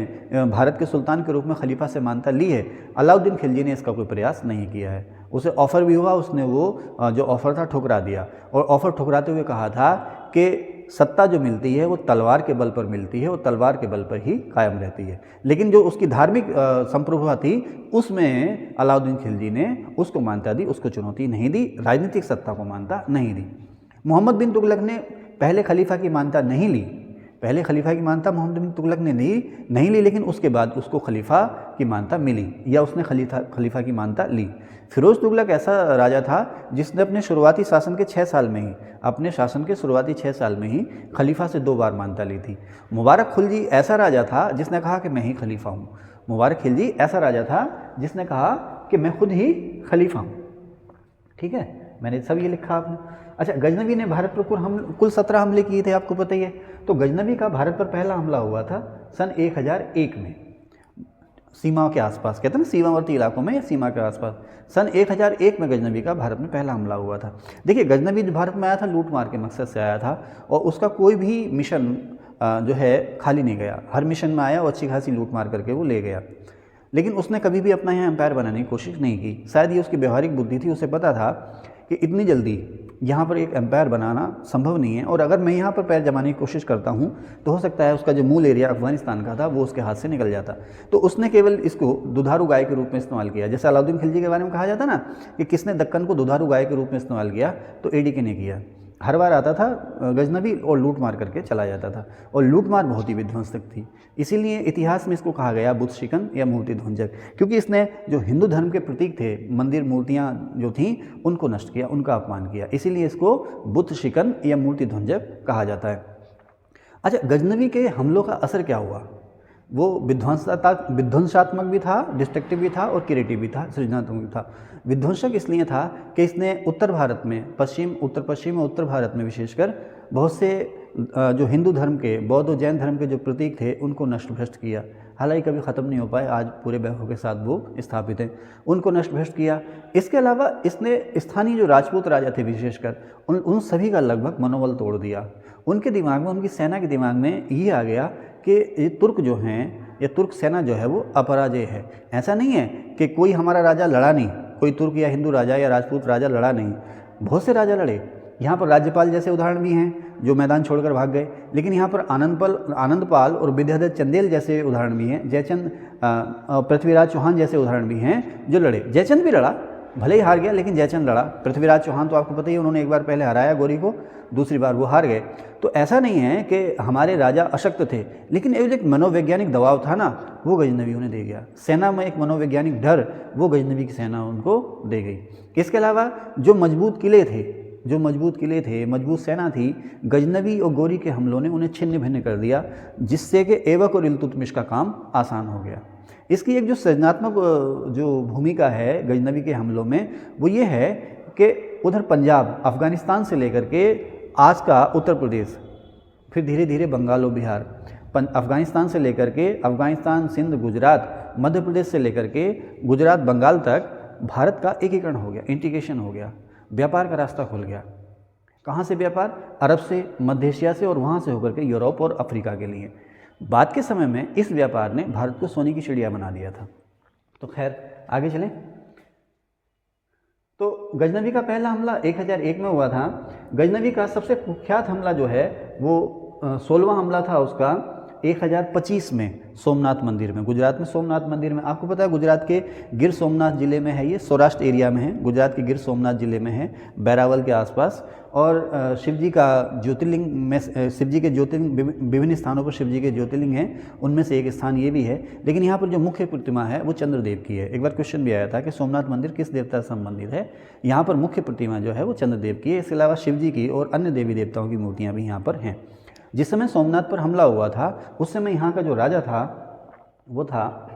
भारत के सुल्तान के रूप में खलीफा से मानता ली है। अलाउद्दीन खिलजी ने इसका कोई प्रयास नहीं किया है। उसे ऑफ़र भी हुआ, उसने वो जो ऑफ़र था ठुकरा दिया, और ऑफ़र ठुकराते हुए कहा था कि सत्ता जो मिलती है वो तलवार के बल पर मिलती है, वो तलवार के बल पर ही कायम रहती है। लेकिन जो उसकी धार्मिक संप्रभुता थी उसमें अलाउद्दीन खिलजी ने उसको मान्यता दी, उसको चुनौती नहीं दी, राजनीतिक सत्ता को मान्यता नहीं दी। मोहम्मद बिन तुगलक ने पहले खलीफा की मान्यता नहीं ली, पहले खलीफा की मान्यता मोहम्मद बिन तुगलक ने नहीं ली, लेकिन उसके बाद उसको खलीफा की मान्यता मिली या उसने खलीफा की मान्यता ली। फिरोज़ तुगलक ऐसा राजा था जिसने अपने शुरुआती शासन के 6 साल में ही, अपने शासन के शुरुआती 6 साल में ही खलीफा से 2 बार मान्यता ली थी। मुबारक खिलजी ऐसा राजा था जिसने कहा कि मैं ही खलीफा हूँ। मुबारक खिलजी ऐसा राजा था जिसने कहा कि मैं खुद ही खलीफा हूँ। ठीक है, मैंने सब ये लिखा आपने। अच्छा, गजनवी ने भारत पर कुल 17 हमले किए थे, आपको पता ही है। तो गजनवी का भारत पर पहला हमला हुआ था सन 1001 में, सीमा के आसपास, कहते हैं ना सीमावर्ती इलाकों में या सीमा के आसपास। सन 1001 में गजनवी का भारत में पहला हमला हुआ था। देखिए, गजनवी जो भारत में आया था लूट मार के मकसद से आया था, और उसका कोई भी मिशन जो है खाली नहीं गया। हर मिशन में आया और अच्छी खासी लूट मार करके वो ले गया, लेकिन उसने कभी भी अपना यहाँ एम्पायर बनाने की कोशिश नहीं की। शायद ये उसकी व्यवहारिक बुद्धि थी, उसे पता था कि इतनी जल्दी यहाँ पर एक एम्पायर बनाना संभव नहीं है, और अगर मैं यहाँ पर पैर जमाने की कोशिश करता हूँ तो हो सकता है उसका जो मूल एरिया अफगानिस्तान का था वो उसके हाथ से निकल जाता। तो उसने केवल इसको दुधारू गाय के रूप में इस्तेमाल किया। जैसे अलाउद्दीन खिलजी के बारे में कहा जाता ना कि किसने दक्कन को दुधारू गाय के रूप में इस्तेमाल किया, तो एडीके ने किया। हर बार आता था गजनवी और लूट मार करके चला जाता था, और लूट मार बहुत ही विध्वंसक थी। इसीलिए इतिहास में इसको कहा गया बुत शिकन या मूर्ति ध्वंसक, क्योंकि इसने जो हिंदू धर्म के प्रतीक थे, मंदिर मूर्तियाँ जो थीं, उनको नष्ट किया, उनका अपमान किया। इसीलिए इसको बुत शिकन या मूर्ति ध्वंसक कहा जाता है। अच्छा, गजनवी के हमलों का असर क्या हुआ? वो विध्वंसात्मक भी था, डिस्ट्रक्टिव भी था, और क्रिएटिव भी था, सृजनात्मक भी था। विध्वंसक इसलिए था कि इसने उत्तर भारत में, उत्तर पश्चिम और उत्तर भारत में विशेषकर बहुत से जो हिंदू धर्म के, बौद्ध और जैन धर्म के जो प्रतीक थे उनको नष्ट भ्रष्ट किया। हालांकि कभी ख़त्म नहीं हो पाए, आज पूरे वैभव के साथ वो स्थापित हैं, उनको नष्ट भ्रष्ट किया। इसके अलावा इसने स्थानीय जो राजपूत राजा थे विशेषकर उन सभी का लगभग मनोबल तोड़ दिया। उनके दिमाग में, उनकी सेना के दिमाग में ये आ गया कि ये तुर्क जो हैं, ये तुर्क सेना जो है वो अपराजय है। ऐसा नहीं है कि कोई हमारा राजा लड़ा नहीं, कोई तुर्क या हिंदू राजा या राजपूत राजा लड़ा नहीं, बहुत से राजा लड़े। यहाँ पर राज्यपाल जैसे उदाहरण भी हैं जो मैदान छोड़कर भाग गए, लेकिन यहाँ पर आनंदपाल और विद्याधर चंदेल जैसे उदाहरण भी हैं, जयचंद, पृथ्वीराज चौहान जैसे उदाहरण भी हैं जो लड़े। जयचंद भी लड़ा, भले ही हार गया, लेकिन जयचंद लड़ा। पृथ्वीराज चौहान तो आपको पता ही है, उन्होंने एक बार पहले हराया गौरी को, दूसरी बार वो हार गए। तो ऐसा नहीं है कि हमारे राजा अशक्त थे, लेकिन एक मनोवैज्ञानिक दबाव था ना, वो गजनवियों ने दे गया। सेना में एक मनोवैज्ञानिक डर, वो गजनवी की सेना उनको दे गई। इसके अलावा जो मजबूत किले थे, मजबूत सेना थी, गजनवी और गौरी के हमलों ने उन्हें छिन्न भिन्न कर दिया, जिससे कि ऐबक और इल्तुतमिश का काम आसान हो गया। इसकी एक जो सृजनात्मक जो भूमिका है गजनवी के हमलों में, वो ये है कि उधर पंजाब, अफ़गानिस्तान से लेकर के आज का उत्तर प्रदेश, फिर धीरे धीरे बंगाल और बिहार, अफ़गानिस्तान से लेकर के अफ़गानिस्तान, सिंध, गुजरात, मध्य प्रदेश से लेकर के गुजरात, बंगाल तक भारत का एकीकरण हो गया, इंटीग्रेशन हो गया, व्यापार का रास्ता खुल गया। कहाँ से व्यापार? अरब से, मध्य एशिया से, और वहाँ से होकर के यूरोप और अफ्रीका के लिए। बाद के समय में इस व्यापार ने भारत को सोने की चिड़िया बना दिया था। तो खैर आगे चलें। तो गजनवी का पहला हमला 1001 में हुआ था। गजनवी का सबसे कुख्यात हमला जो है वो 16वां हमला था उसका 1025 में सोमनाथ मंदिर में, गुजरात में सोमनाथ मंदिर में। आपको पता है गुजरात के गिर सोमनाथ ज़िले में है, ये सौराष्ट्र एरिया में है, गुजरात के गिर सोमनाथ ज़िले में है, बैरावल के आसपास। और शिवजी का ज्योतिर्लिंग में, शिवजी के ज्योतिर्लिंग विभिन्न स्थानों पर शिवजी के ज्योतिर्लिंग हैं, उनमें से एक स्थान ये भी है। लेकिन यहाँ पर जो मुख्य प्रतिमा है वो चंद्रदेव की है। एक बार क्वेश्चन भी आया था कि सोमनाथ मंदिर किस देवता से संबंधित है। यहाँ पर मुख्य प्रतिमा जो है वो चंद्रदेव की है। इसके अलावा शिवजी की और अन्य देवी देवताओं की मूर्तियाँ भी यहाँ पर हैं। जिस समय सोमनाथ पर हमला हुआ था उस समय यहाँ का जो राजा था वो था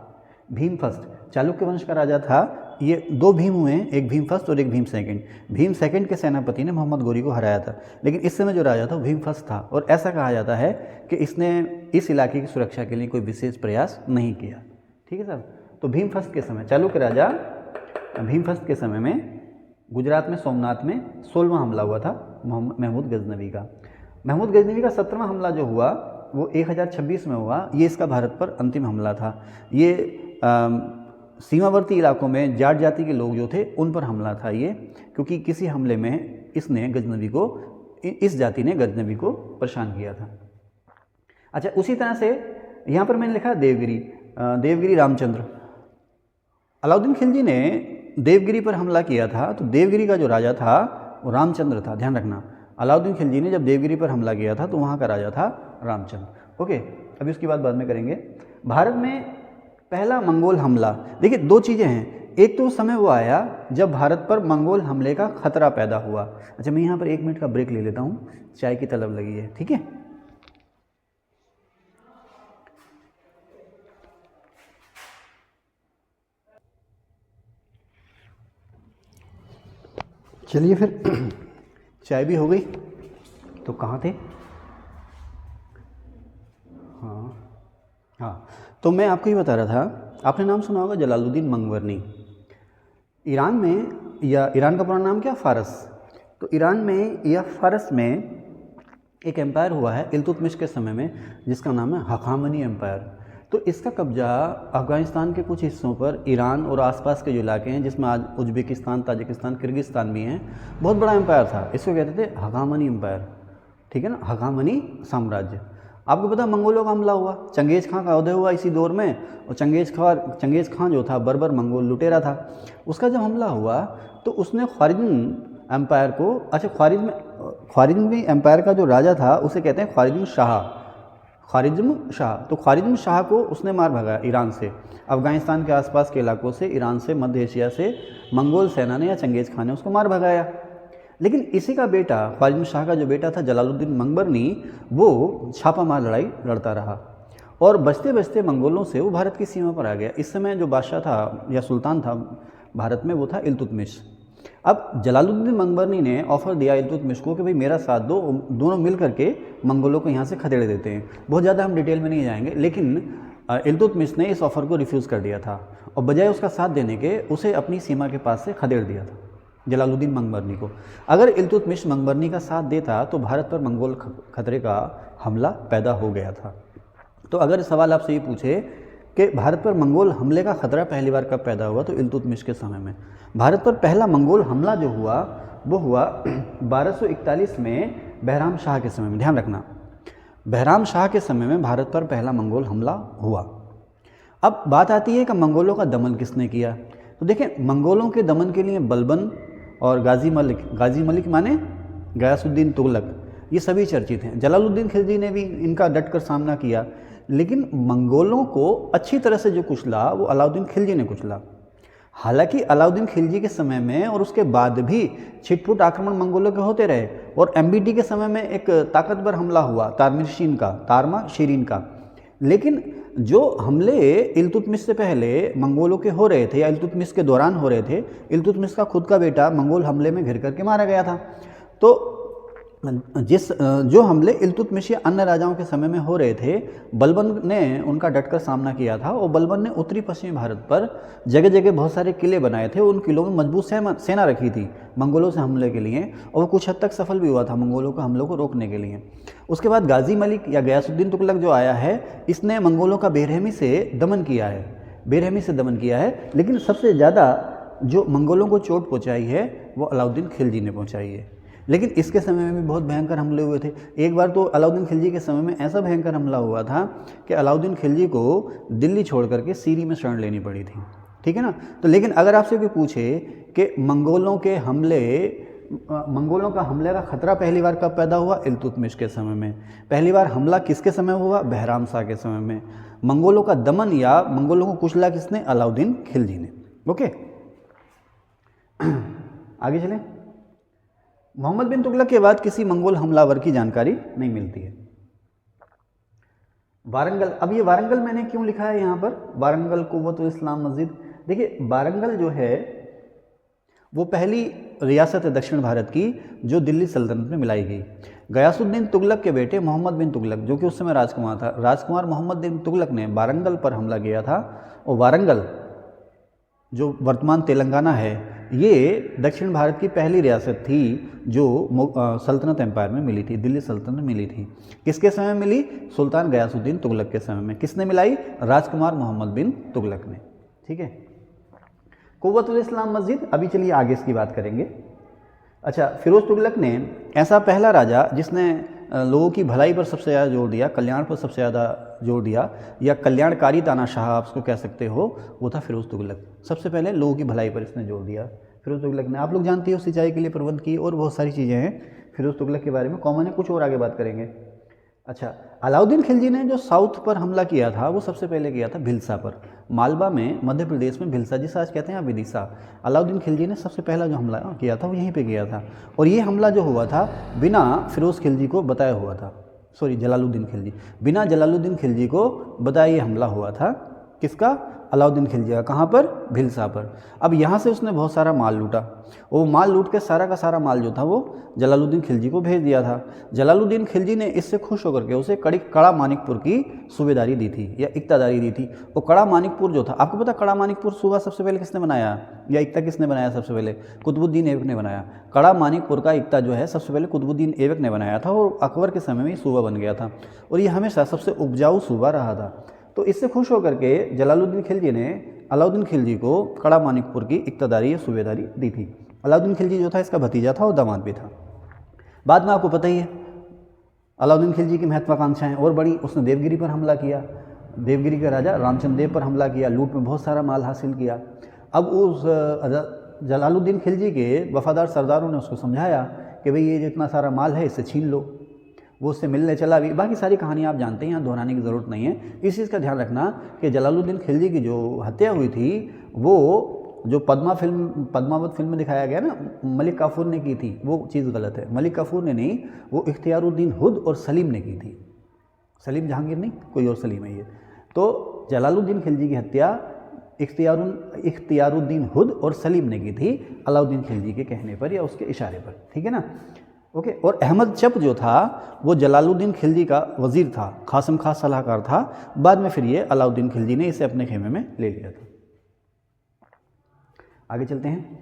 भीम फर्स्ट। चालुक्य वंश का राजा था। ये दो भीम हुए हैं, एक भीम फर्स्ट और एक भीम सेकंड। भीम सेकंड के सेनापति ने मोहम्मद गोरी को हराया था, लेकिन इस समय जो राजा था वो भीम फर्स्ट था। और ऐसा कहा जाता है कि इसने इस इलाके की सुरक्षा के लिए कोई विशेष प्रयास नहीं किया। ठीक है साहब। तो भीम फर्स्ट के समय, चालुक्य राजा भीम फर्स्ट के समय में गुजरात में सोमनाथ में 16वां हमला हुआ था महमूद गजनवी का। महमूद गजनवी का 17वां हमला जो हुआ वो 1026 में हुआ। ये इसका भारत पर अंतिम हमला था। ये सीमावर्ती इलाकों में जाट जाति के लोग जो थे उन पर हमला था ये, क्योंकि किसी हमले में इसने गजनवी को, इस जाति ने गजनवी को परेशान किया था। अच्छा, उसी तरह से यहाँ पर मैंने लिखा देवगिरी रामचंद्र। अलाउद्दीन खिलजी ने देवगिरी पर हमला किया था, तो देवगिरी का जो राजा था वो रामचंद्र था, ध्यान रखना। अलाउद्दीन खिलजी ने जब देवगिरी पर हमला किया था तो वहाँ का राजा था रामचंद्र। ओके, अभी उसकी बात बाद में करेंगे। भारत में पहला मंगोल हमला, देखिए दो चीज़ें हैं। एक तो समय वो आया जब भारत पर मंगोल हमले का खतरा पैदा हुआ। अच्छा, मैं यहाँ पर 1 मिनट का ब्रेक ले लेता हूँ, चाय की तलब लगी है, ठीक है। चलिए फिर चाय भी हो गई, तो कहाँ थे? हाँ, तो मैं आपको ये बता रहा था, आपने नाम सुना होगा जलालुद्दीन मंगवरनी। ईरान में, या ईरान का पूरा नाम क्या, फारस। तो ईरान में या फारस में एक एम्पायर हुआ है इल्तुतमिश के समय में, जिसका नाम है हखामनी एम्पायर। तो इसका कब्जा अफ़गानिस्तान के कुछ हिस्सों पर, ईरान और आसपास के जो इलाके हैं जिसमें आज उज्बेकिस्तान, ताजिकिस्तान, किर्गिस्तान भी हैं, बहुत बड़ा एम्पायर था। इसको कहते थे हखामनी एम्पायर, ठीक है ना, हखामनी साम्राज्य। आपको पता मंगोलों का हमला हुआ, चंगेज़ खां का उदय हुआ इसी दौर में। और चंगेज़ खां जो था बर्बर मंगोल लुटेरा था। उसका जब हमला हुआ तो उसने ख्वारिज़्म एम्पायर को, अच्छा ख्वारिज़्मी एम्पायर का जो राजा था उसे कहते हैं ख्वारिज़्म शाह। तो ख्वारिज़्म शाह को उसने मार भगाया ईरान से, अफ़गानिस्तान के आसपास के इलाकों से, ईरान से, मध्य एशिया से मंगोल सेना ने या चंगेज़ खान ने उसको मार भगाया। लेकिन इसी का बेटा, ख्वारिज़्म शाह का जो बेटा था जलालुद्दीन मंगवरनी, वो छापामार लड़ाई लड़ता रहा और बचते बचते मंगोलों से वो भारत की सीमा पर आ गया। इस समय जो बादशाह था या सुल्तान था भारत में वो था इल्तुतमिश। अब जलालुद्दीन मंगवरनी ने ऑफ़र दिया इल्तुतमिश को कि भाई मेरा साथ दो, दोनों मिल करके मंगोलों को यहाँ से खदेड़ देते हैं। बहुत ज़्यादा हम डिटेल में नहीं जाएंगे, लेकिन इल्तुतमिश ने इस ऑफ़र को रिफ्यूज़ कर दिया था और बजाय उसका साथ देने के उसे अपनी सीमा के पास से खदेड़ दिया था जलालुद्दीन मंगवरनी को। अगर इल्तुतमिश मंगवरनी का साथ देता तो भारत पर मंगोल खतरे का हमला पैदा हो गया था। तो अगर सवाल आपसे ये पूछे कि भारत पर मंगोल हमले का खतरा पहली बार कब पैदा हुआ, तो इल्तुतमिश के समय में। भारत पर पहला मंगोल हमला जो हुआ वो हुआ 1241 में बहराम शाह के समय में। ध्यान रखना, बहराम शाह के समय में भारत पर पहला मंगोल हमला हुआ। अब बात आती है कि मंगोलों का दमन किसने किया। तो देखें, मंगोलों के दमन के लिए बलबन और गाजी मलिक माने गयासुद्दीन तुगलक, ये सभी चर्चित हैं। जलालुद्दीन खिलजी ने भी इनका डटकर सामना किया, लेकिन मंगोलों को अच्छी तरह से जो कुचला वो अलाउद्दीन खिलजी ने कुचला। हालांकि अलाउद्दीन खिलजी के समय में और उसके बाद भी छिटपुट आक्रमण मंगोलों के होते रहे और एमबीटी के समय में एक ताकतवर हमला हुआ तारमा शीरीन का। लेकिन जो हमले इल्तुतमिश से पहले मंगोलों के हो रहे थे या इल्तुतमिश के दौरान हो रहे थे, इल्तुतमिश का खुद का बेटा मंगोल हमले में घिर करके मारा गया था। तो जो हमले इल्तुतमिश या अन्य राजाओं के समय में हो रहे थे, बलबन ने उनका डटकर सामना किया था और बलबन ने उत्तरी पश्चिमी भारत पर जगह जगह बहुत सारे किले बनाए थे। उन किलों में मजबूत सेना रखी थी मंगोलों से हमले के लिए, और वो कुछ हद तक सफल भी हुआ था मंगोलों के हमलों को रोकने के लिए। उसके बाद गाजी मलिक या गयासुद्दीन तुगलक जो आया है, इसने मंगोलों का बेरहमी से दमन किया है, लेकिन सबसे ज़्यादा जो मंगोलों को चोट पहुँचाई है वो अलाउद्दीन खिलजी ने पहुँचाई है। लेकिन इसके समय में भी बहुत भयंकर हमले हुए थे। एक बार तो अलाउद्दीन खिलजी के समय में ऐसा भयंकर हमला हुआ था कि अलाउद्दीन खिलजी को दिल्ली छोड़ करके सीरी में शरण लेनी पड़ी थी, ठीक है ना। तो लेकिन अगर आपसे कोई पूछे कि मंगोलों का हमले का खतरा पहली बार कब पैदा हुआ, इल्तुतमिश के समय में। पहली बार हमला किसके समय हुआ, बहराम शाह के समय में। मंगोलों का दमन या मंगोलों को कुचला किसने, अलाउद्दीन खिलजी ने। ओके, आगे चलें। मोहम्मद बिन तुगलक के बाद किसी मंगोल हमलावर की जानकारी नहीं मिलती है। वारंगल, अब ये वारंगल मैंने क्यों लिखा है यहाँ पर, वारंगल कुव्वतुल इस्लाम मस्जिद। देखिए वारंगल जो है वो पहली रियासत है दक्षिण भारत की जो दिल्ली सल्तनत में मिलाई गई। गयासुद्दीन तुगलक के बेटे मोहम्मद बिन तुगलक, जो कि उस समय राजकुमार था, राजकुमार मोहम्मद बिन तुगलक ने वारंगल पर हमला किया था। और वारंगल जो वर्तमान तेलंगाना है, ये दक्षिण भारत की पहली रियासत थी जो सल्तनत एम्पायर में मिली थी, दिल्ली सल्तनत में मिली थी। किसके समय में मिली? सुल्तान गयासुद्दीन तुगलक के समय में। किसने मिलाई? राजकुमार मोहम्मद बिन तुगलक ने। ठीक है, कुव्वतुल इस्लाम मस्जिद। अभी चलिए आगे इसकी बात करेंगे। अच्छा, फिरोज तुगलक ने ऐसा पहला राजा जिसने लोगों की भलाई पर सबसे ज़्यादा जोर दिया, कल्याण पर सबसे ज़्यादा जोर दिया, या कल्याणकारी तानाशाह आप उसको कह सकते हो, वो था फिरोज तुगलक। सबसे पहले लोगों की भलाई पर इसने जोर दिया फिरोज तुगलक ने। आप लोग जानते हो सिंचाई के लिए प्रबंध किए और बहुत सारी चीज़ें हैं फिरोज तुगलक के बारे में, कॉमन है, कुछ और आगे बात करेंगे। अच्छा, अलाउद्दीन खिलजी ने जो साउथ पर हमला किया था वो सबसे पहले किया था भिलसा पर, मालवा में, मध्य प्रदेश में भिलसा, जिसे आज कहते हैं विदिशा। अलाउद्दीन खिलजी ने सबसे पहला जो हमला किया था वो यहीं पे किया था। और ये हमला जो हुआ था बिना फिरोज खिलजी को बताया हुआ था, सॉरी जलालुद्दीन खिलजी, बिना जलालुद्दीन खिलजी को बताया ये हमला हुआ था। किसका? अलाउद्दीन खिलजी का। कहाँ पर? भिलसा पर। अब यहाँ से उसने बहुत सारा माल लूटा, वो माल लूट के सारा का सारा माल जो था वो जलालुद्दीन खिलजी को भेज दिया था। जलालुद्दीन खिलजी ने इससे खुश होकर के उसे कड़ा मानिकपुर की सूबेदारी दी थी या इक्तादारी दी थी। वो कड़ा मानिकपुर जो था, आपको पता कड़ा मानिकपुर सूबा सबसे पहले किसने बनाया या इक्ता किसने बनाया? सबसे पहले कुतुबुद्दीन ऐबक ने बनाया। कड़ा मानिकपुर का इक्ता जो है सबसे पहले कुतुबुद्दीन ऐबक ने बनाया था और अकबर के समय में ये सूबा बन गया था और ये हमेशा सबसे उपजाऊ सूबा रहा था। तो इससे खुश होकर के जलालुद्दीन खिलजी ने अलाउद्दीन खिलजी को कड़ा मानिकपुर की इक्तादारी या सूबेदारी दी थी। अलाउद्दीन खिलजी जो था इसका भतीजा था और दामाद भी था। बाद में आपको पता ही है अलाउद्दीन खिलजी की महत्वाकांक्षाएं और बड़ी, उसने देवगिरी पर हमला किया, देवगिरी के राजा रामचंद्र देव पर हमला किया, लूट में बहुत सारा माल हासिल किया। अब उस जलालुद्दीन खिलजी के वफादार सरदारों ने उसको समझाया कि भाई ये जितना सारा माल है इससे छीन लो, वो उससे मिलने चला भी। बाकी सारी कहानी आप जानते हैं, यहाँ दोहराने की ज़रूरत नहीं है। इस चीज़ का ध्यान रखना कि जलालुद्दीन खिलजी की जो हत्या हुई थी वो जो पद्मावत फिल्म में दिखाया गया ना, मलिक काफूर ने की थी, वो चीज़ गलत है। मलिक काफूर ने नहीं, वो इख्तियारुद्दीन हुद और सलीम ने की थी। सलीम जहांगीर नहीं, कोई और सलीम है ये। तो जलालुद्दीन खिलजी की हत्या इख्तियारुद्दीन हुद और सलीम ने की थी, अलाउद्दीन खिलजी के कहने पर या उसके इशारे पर। ठीक है ना, ओके। और अहमद चप जो था वो जलालुद्दीन खिलजी का वजीर था, खासम खास सलाहकार था। बाद में फिर ये अलाउद्दीन खिलजी ने इसे अपने खेमे में ले लिया था। आगे चलते हैं।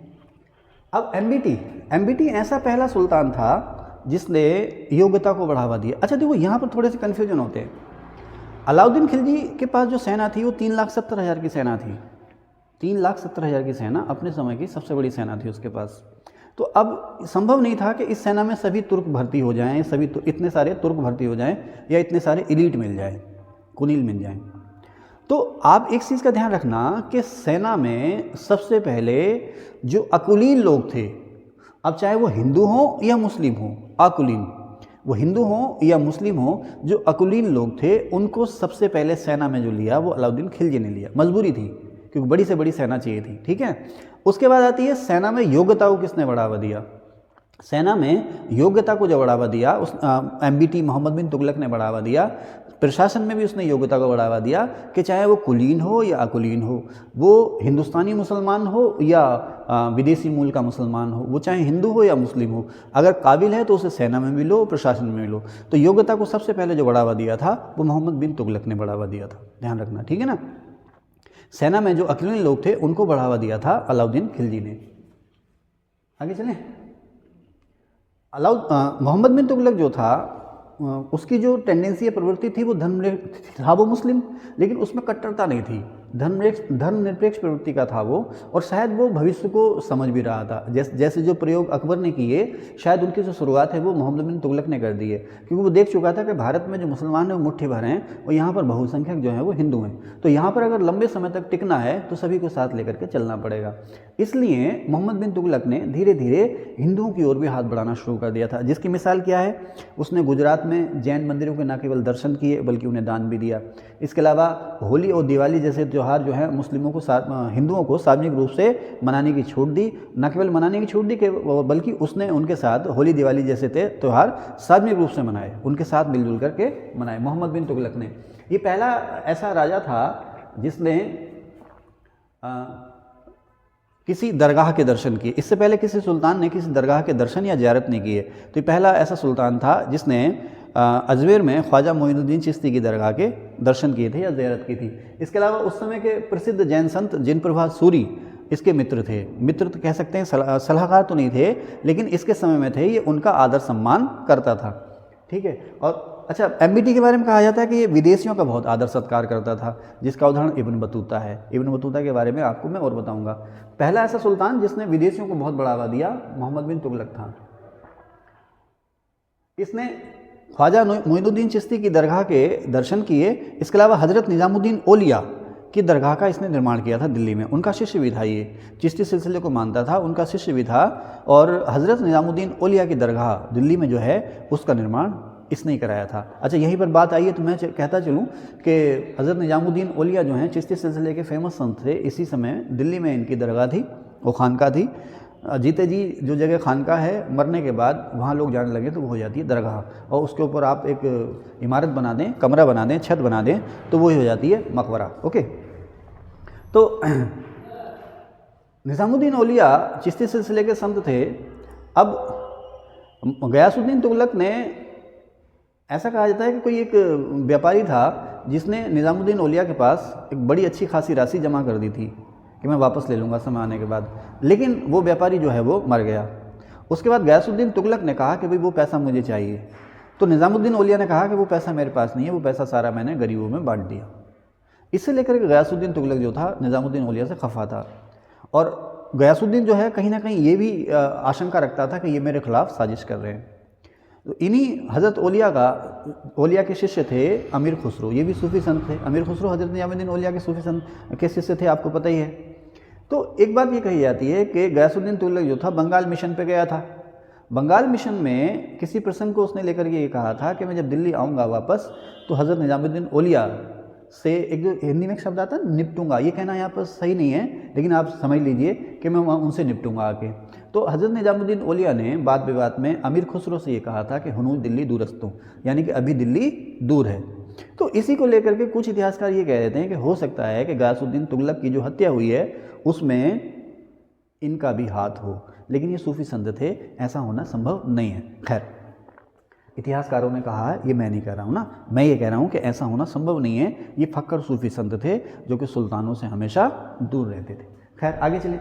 अब एमबीटी ऐसा पहला सुल्तान था जिसने योग्यता को बढ़ावा दिया। अच्छा देखो, यहाँ पर थोड़े से कन्फ्यूजन होते हैं। अलाउद्दीन खिलजी के पास जो सेना थी वो 3,70,000 की सेना थी। 3,70,000 की सेना अपने समय की सबसे बड़ी सेना थी उसके पास। तो अब संभव नहीं था कि इस सेना में सभी तुर्क भर्ती हो जाएं, इतने सारे तुर्क भर्ती हो जाएं या इतने सारे एलीट मिल जाएं, कुनील मिल जाएं। तो आप एक चीज़ का ध्यान रखना कि सेना में सबसे पहले जो अकुलीन लोग थे, अब चाहे वो हिंदू हों या मुस्लिम हों, अकुलीन, वो हिंदू हों या मुस्लिम हों, जो अकुलीन लोग थे उनको सबसे पहले सेना में जो लिया वो अलाउद्दीन खिलजी ने लिया। मजबूरी थी क्योंकि बड़ी से बड़ी सेना चाहिए थी। ठीक है, उसके बाद आती है सेना में योग्यता को किसने बढ़ावा दिया? सेना में योग्यता को जो बढ़ावा दिया उस एमबीटी मोहम्मद बिन तुगलक ने बढ़ावा दिया। प्रशासन में भी उसने योग्यता को बढ़ावा दिया कि चाहे वो कुलीन हो या अकुलीन हो, वो हिंदुस्तानी मुसलमान हो या विदेशी मूल का मुसलमान हो, वो चाहे हिंदू हो या मुस्लिम हो, अगर काबिल है तो उसे सेना में मिलो, प्रशासन में मिलो। तो योग्यता को सबसे पहले जो बढ़ावा दिया था वो मोहम्मद बिन तुगलक ने बढ़ावा दिया था, ध्यान रखना। ठीक है ना, सेना में जो अकुलीन लोग थे उनको बढ़ावा दिया था अलाउद्दीन खिलजी ने। आगे चलें। मोहम्मद बिन तुगलक जो था उसकी जो टेंडेंसी या प्रवृत्ति थी वो धर्मनिरपेक्ष था, वो मुस्लिम, लेकिन उसमें कट्टरता नहीं थी, धर्मनिरपेक्ष प्रवृत्ति का था वो। और शायद वो भविष्य को समझ भी रहा था। जैसे जो प्रयोग अकबर ने किए, शायद उनकी जो शुरुआत है वो मोहम्मद बिन तुगलक ने कर दी है, क्योंकि वो देख चुका था कि भारत में जो मुसलमान हैं वो मुट्ठी भर हैं और यहाँ पर बहुसंख्यक जो है वो हिंदू हैं। तो यहाँ पर अगर लंबे समय तक टिकना है तो सभी को साथ लेकर के चलना पड़ेगा। इसलिए मोहम्मद बिन तुगलक ने धीरे धीरे हिंदुओं की ओर भी हाथ बढ़ाना शुरू कर दिया था, जिसकी मिसाल क्या है? उसने गुजरात में जैन मंदिरों के न केवल दर्शन किए बल्कि उन्हें दान भी दिया। इसके अलावा होली और दिवाली जैसे त्यौहार जो है मुस्लिमों को हिंदुओं को सार्वजनिक रूप से मनाने की छूट दी। न केवल मनाने की छूट दी बल्कि उसने उनके साथ होली दिवाली जैसे त्यौहार सार्वजनिक रूप से मनाए, उनके साथ मिलजुल करके मनाए मोहम्मद बिन तुगलक ने। ये पहला ऐसा राजा था जिसने किसी दरगाह के दर्शन किए। इससे पहले किसी सुल्तान ने किसी दरगाह के दर्शन या ज़ियारत नहीं किए। तो ये पहला ऐसा सुल्तान था जिसने अजमेर में ख्वाजा मोइनुद्दीन चिश्ती की दरगाह के दर्शन किए थे या ज़ियारत की थी। इसके अलावा उस समय के प्रसिद्ध जैन संत जिन प्रभा सूरी इसके मित्र थे। मित्र तो कह सकते हैं, सलाहकार तो नहीं थे, लेकिन इसके समय में थे। ये उनका आदर सम्मान करता था। ठीक है। और अच्छा, एमबीटी के बारे में कहा जाता है कि ये विदेशियों का बहुत आदर सत्कार करता था, जिसका उदाहरण इब्न बतूता है। इब्न बतूता के बारे में आपको मैं और बताऊंगा। पहला ऐसा सुल्तान जिसने विदेशियों को बहुत बढ़ावा दिया मोहम्मद बिन तुगलक था। इसने ख्वाजा मोइनुद्दीन चिश्ती की दरगाह के दर्शन किए। इसके अलावा हज़रत निज़ामुद्दीन औलिया की दरगाह का इसने निर्माण किया था दिल्ली में। उनका शिष्य भी था, ये चिश्ती सिलसिले को मानता था, उनका शिष्य भी था। और हज़रत निज़ामुद्दीन औलिया की दरगाह दिल्ली में जो है उसका निर्माण इसने ही कराया था। अच्छा, यहीं पर बात आई है तो मैं कहता चलूँ कि हज़रत निज़ामुद्दीन औलिया जो हैं चिश्ती सिलसिले के फेमस संत थे। इसी समय दिल्ली में इनकी दरगाह थी, वो खानका थी। जीते जी जो जगह खानका है, मरने के बाद वहाँ लोग जाने लगे तो वो हो जाती है दरगाह। और उसके ऊपर आप एक इमारत बना दें, कमरा बना दें, छत बना दें, तो वही हो जाती है मकबरा। ओके। तो निज़ामुद्दीन औलिया चिश्ती सिलसिले के संत थे। अब गयासुद्दीन तुगलक ने, ऐसा कहा जाता है कि कोई एक व्यापारी था जिसने निज़ामुद्दीन औलिया के पास एक बड़ी अच्छी खासी राशि जमा कर दी थी कि मैं वापस ले लूँगा समय आने के बाद। लेकिन वो व्यापारी जो है वो मर गया। उसके बाद गयासुद्दीन तुगलक ने कहा कि भाई वो पैसा मुझे चाहिए। तो निज़ामुद्दीन औलिया ने कहा कि वो पैसा मेरे पास नहीं है, वो पैसा सारा मैंने गरीबों में बांट दिया। इसे लेकर के गयासुद्दीन तुगलक जो था निज़ामुद्दीन औलिया से खफा था। और गयासुद्दीन जो है कहीं ना कहीं ये भी आशंका रखता था कि ये मेरे खिलाफ साजिश कर रहे हैं। तो इन्हीं हज़रत औलिया के शिष्य थे अमीर खुसरो। ये भी सूफ़ी संत थे। अमीर खुसरो हज़रत निज़ामुद्दीन औलिया के सूफ़ी संत के शिष्य थे, आपको पता ही है। तो एक बात ये कही जाती है कि गयासुद्दीन तुगलक जो था बंगाल मिशन पे गया था। बंगाल मिशन में किसी प्रसंग को उसने लेकर के ये कहा था कि मैं जब दिल्ली आऊँगा वापस तो हज़रत निज़ामुद्दीन औलिया से एक जो हिंदी में एक शब्द आता है निपटूंगा। ये कहना यहाँ पर सही नहीं है, लेकिन आप समझ लीजिए कि मैं वहाँ उनसे निपटूंगा आके। तो हज़रत निज़ामुद्दीन औलिया ने बात विवाद में अमीर खुसरो से ये कहा था कि हुनूर दिल्ली दूरस्तों, यानी कि अभी दिल्ली दूर है। तो इसी को लेकर के कुछ इतिहासकार ये कह देते हैं कि हो सकता है कि गयासुद्दीन तुगलक की जो हत्या हुई है उसमें इनका भी हाथ हो, लेकिन ये सूफ़ी संत थे, ऐसा होना संभव नहीं है। खैर, इतिहासकारों ने कहा है, ये मैं नहीं कह रहा हूँ ना, मैं ये कह रहा हूँ कि ऐसा होना संभव नहीं है। ये फक्कर सूफ़ी संत थे जो कि सुल्तानों से हमेशा दूर रहते थे। खैर आगे चलिए।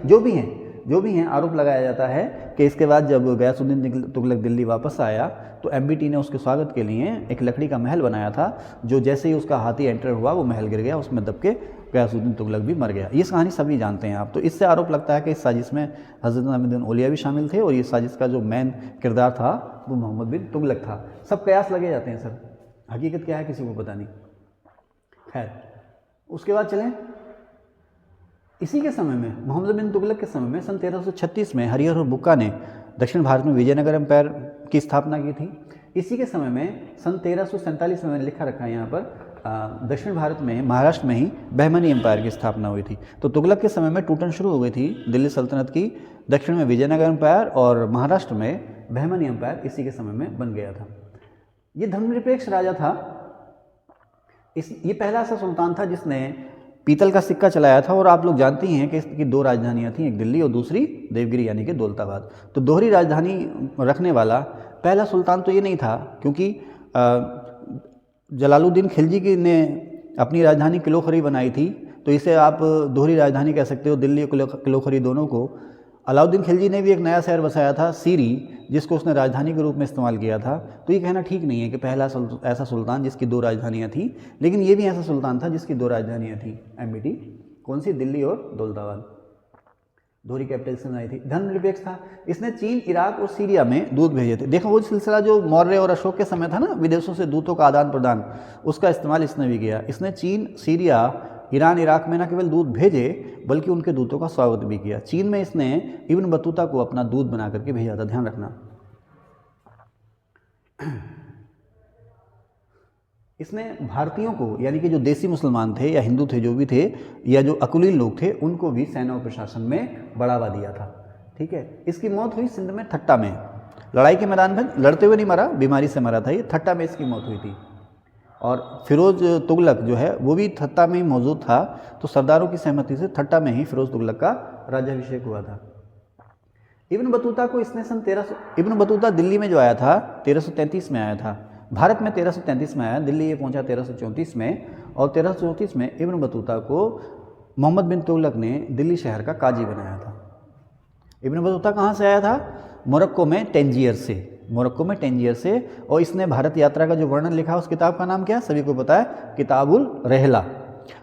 जो भी हैं आरोप लगाया जाता है कि इसके बाद जब गयासुद्दीन तुगलक दिल्ली वापस आया तो एमबीटी ने उसके स्वागत के लिए एक लकड़ी का महल बनाया था, जो जैसे ही उसका हाथी एंटर हुआ वो महल गिर गया, उसमें दब के गयासुद्दीन तुगलक भी मर गया। ये कहानी सभी जानते हैं आप। तो इससे आरोप लगता है कि इस साजिश में हज़रत निज़ामुद्दीन औलिया भी शामिल थे और ये साजिश का जो मेन किरदार था वो मोहम्मद बिन तुगलक था। सब कयास लगे जाते हैं सर, हकीकत क्या है किसी को पता नहीं। खैर, उसके बाद चलें। इसी के समय में, मोहम्मद बिन तुगलक के समय में, सन 1336 में हरिहर और बुक्का ने दक्षिण भारत में विजयनगर एम्पायर की स्थापना की थी। इसी के समय में सन 1347 में मैंने लिखा रखा है यहाँ पर, दक्षिण भारत में महाराष्ट्र में ही बहमनी एम्पायर की स्थापना हुई थी। तो तुगलक के समय में टूटन शुरू हो गई थी दिल्ली सल्तनत की। दक्षिण में विजयनगर एम्पायर और महाराष्ट्र में बहमनी एम्पायर इसी के समय में बन गया था। ये धर्मनिरपेक्ष राजा था। ये पहला ऐसा सुल्तान था जिसने पीतल का सिक्का चलाया था। और आप लोग जानते ही हैं कि इसकी दो राजधानियाँ थीं, एक दिल्ली और दूसरी देवगिरी यानी कि दौलताबाद। तो दोहरी राजधानी रखने वाला पहला सुल्तान तो ये नहीं था, क्योंकि जलालुद्दीन खिलजी ने अपनी राजधानी किलोखरी बनाई थी, तो इसे आप दोहरी राजधानी कह सकते हो, दिल्ली और किलोखरी दोनों को। अलाउद्दीन खिलजी ने भी एक नया शहर बसाया था सीरी, जिसको उसने राजधानी के रूप में इस्तेमाल किया था। तो ये कहना ठीक नहीं है कि पहला ऐसा सुल्तान जिसकी दो राजधानियाँ थीं, लेकिन ये भी ऐसा सुल्तान था जिसकी दो राजधानियाँ थीं। एमबीटी कौन सी? दिल्ली और दौलताबाद, दोहरी कैपिटल से बनाई थी। धर्मनिरपेक्ष था। इसने चीन, इराक और सीरिया में दूत भेजे थे। देखो वो सिलसिला जो मौर्य और अशोक के समय था ना, विदेशों से दूतों का आदान प्रदान, उसका इस्तेमाल इसने भी किया। इसने चीन, सीरिया, ईरान, इराक में न केवल दूत भेजे बल्कि उनके दूतों का स्वागत भी किया। चीन में इसने इब्न बतूता को अपना दूत बना करके भेजा था, ध्यान रखना। इसने भारतीयों को, यानी कि जो देसी मुसलमान थे या हिंदू थे, जो भी थे, या जो अकुलीन लोग थे, उनको भी सेना और प्रशासन में बढ़ावा दिया था। ठीक है। इसकी मौत हुई सिंध में ठट्टा में, लड़ाई के मैदान में लड़ते हुए नहीं मरा, बीमारी से मरा था ये। ठट्टा में इसकी मौत हुई थी। और फिरोज तुगलक जो है वो भी ठट्टा में ही मौजूद था, तो सरदारों की सहमति से ठट्टा में ही फिरोज तुगलक का राज्याभिषेक हुआ था। इब्न बतूता को इसने इब्न बतूता दिल्ली में जो आया था 1333 में आया था, भारत में 1333 में आया, दिल्ली ये पहुंचा 1334 में, और 1334 में इब्न बतूता को मोहम्मद बिन तुगलक ने दिल्ली शहर का काजी बनाया था। इब्न बतूता कहाँ से आया था? मोरक्को में टेंजियर से, और इसने भारत यात्रा का जो वर्णन लिखा उस किताब का नाम क्या है? सभी को पता है, किताबुल रहला।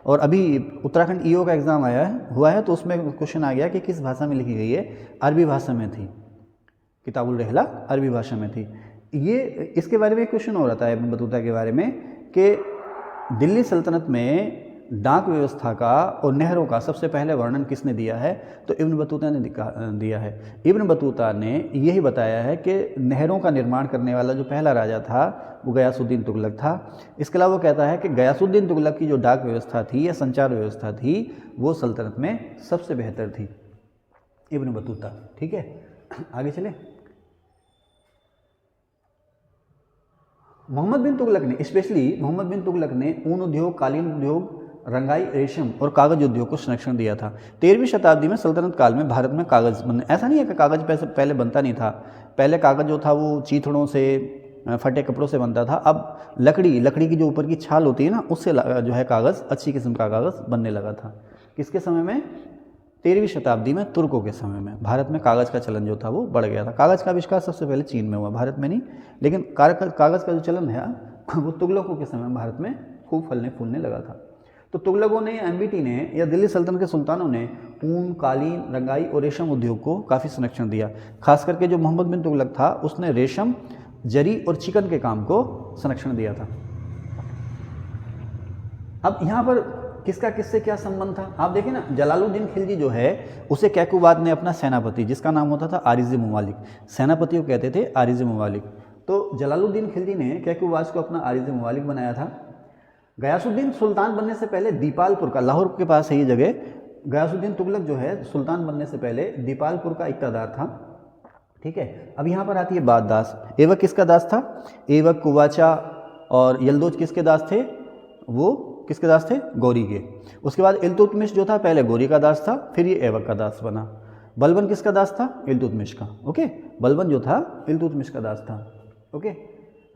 और अभी उत्तराखंड ईओ का एग्ज़ाम हुआ है, तो उसमें क्वेश्चन आ गया कि किस भाषा में लिखी गई है? अरबी भाषा में थी, किताबुल रहला अरबी भाषा में थी। ये इसके बारे में क्वेश्चन हो रहा था इब्न बतूता के बारे में कि दिल्ली सल्तनत में डाक व्यवस्था का और नहरों का सबसे पहले वर्णन किसने दिया है? तो इब्न बतूता ने दिया है। इब्न बतूता ने यही बताया है कि नहरों का निर्माण करने वाला जो पहला राजा था वो गयासुद्दीन तुगलक था। इसके अलावा वो कहता है कि गयासुद्दीन तुगलक की जो डाक व्यवस्था थी या संचार व्यवस्था थी वो सल्तनत में सबसे बेहतर थी। इब्न बतूता, ठीक है, आगे चले। मोहम्मद बिन तुगलक ने ऊन उद्योग, कालीन उद्योग, रंगाई, रेशम और कागज उद्योग को संरक्षण दिया था। 13वीं शताब्दी में सल्तनत काल में भारत में कागज बनने, ऐसा नहीं है कि कागज पहले बनता नहीं था, पहले कागज जो था वो चीथड़ों से, फटे कपड़ों से बनता था। अब लकड़ी की जो ऊपर की छाल होती है ना, उससे जो है कागज़, अच्छी किस्म का कागज़ बनने लगा था। किसके समय में? 13वीं शताब्दी में, तुर्कों के समय में भारत में कागज़ का चलन जो था वो बढ़ गया था। कागज़ का आविष्कार सबसे पहले चीन में हुआ, भारत में नहीं, लेकिन कागज़ का जो चलन है वो तुगलकों के समय में भारत में खूब फलने फूलने लगा था। तो तुगलकों ने, एमबीटी ने या दिल्ली सल्तनत के सुल्तानों ने ऊन, कालीन, रंगाई और रेशम उद्योग को काफ़ी संरक्षण दिया। खास करके जो मोहम्मद बिन तुगलक था उसने रेशम, जरी और चिकन के काम को संरक्षण दिया था। अब यहाँ पर किसका किससे क्या संबंध था? आप देखें ना, जलालुद्दीन खिलजी जो है उसे कैकुबाद ने अपना सेनापति, जिसका नाम होता था आरिज़ मवालिक, सेनापति को कहते थे आरिज़ मवालिक, तो जलालुद्दीन खिलजी ने कैकुबाद को अपना आरिज़ मवालिक बनाया था। गयासुद्दीन सुल्तान बनने से पहले दीपालपुर का, लाहौर के पास है ये जगह, गयासुद्दीन तुगलक जो है सुल्तान बनने से पहले दीपालपुर का इक़्तिदार था, ठीक है। अब यहाँ पर आती है बात दास। एवक किसका दास था? एवक, कुवाचा और यल्दोज किसके दास थे? वो किसके दास थे? गौरी के। उसके बाद इल्तुतमिश जो था पहले गौरी का दास था, फिर ये एवक का दास बना। बलबन किसका दास था? इल्तुतमिश का, ओके। बलबन जो था इल्तुतमिश का दास था, ओके।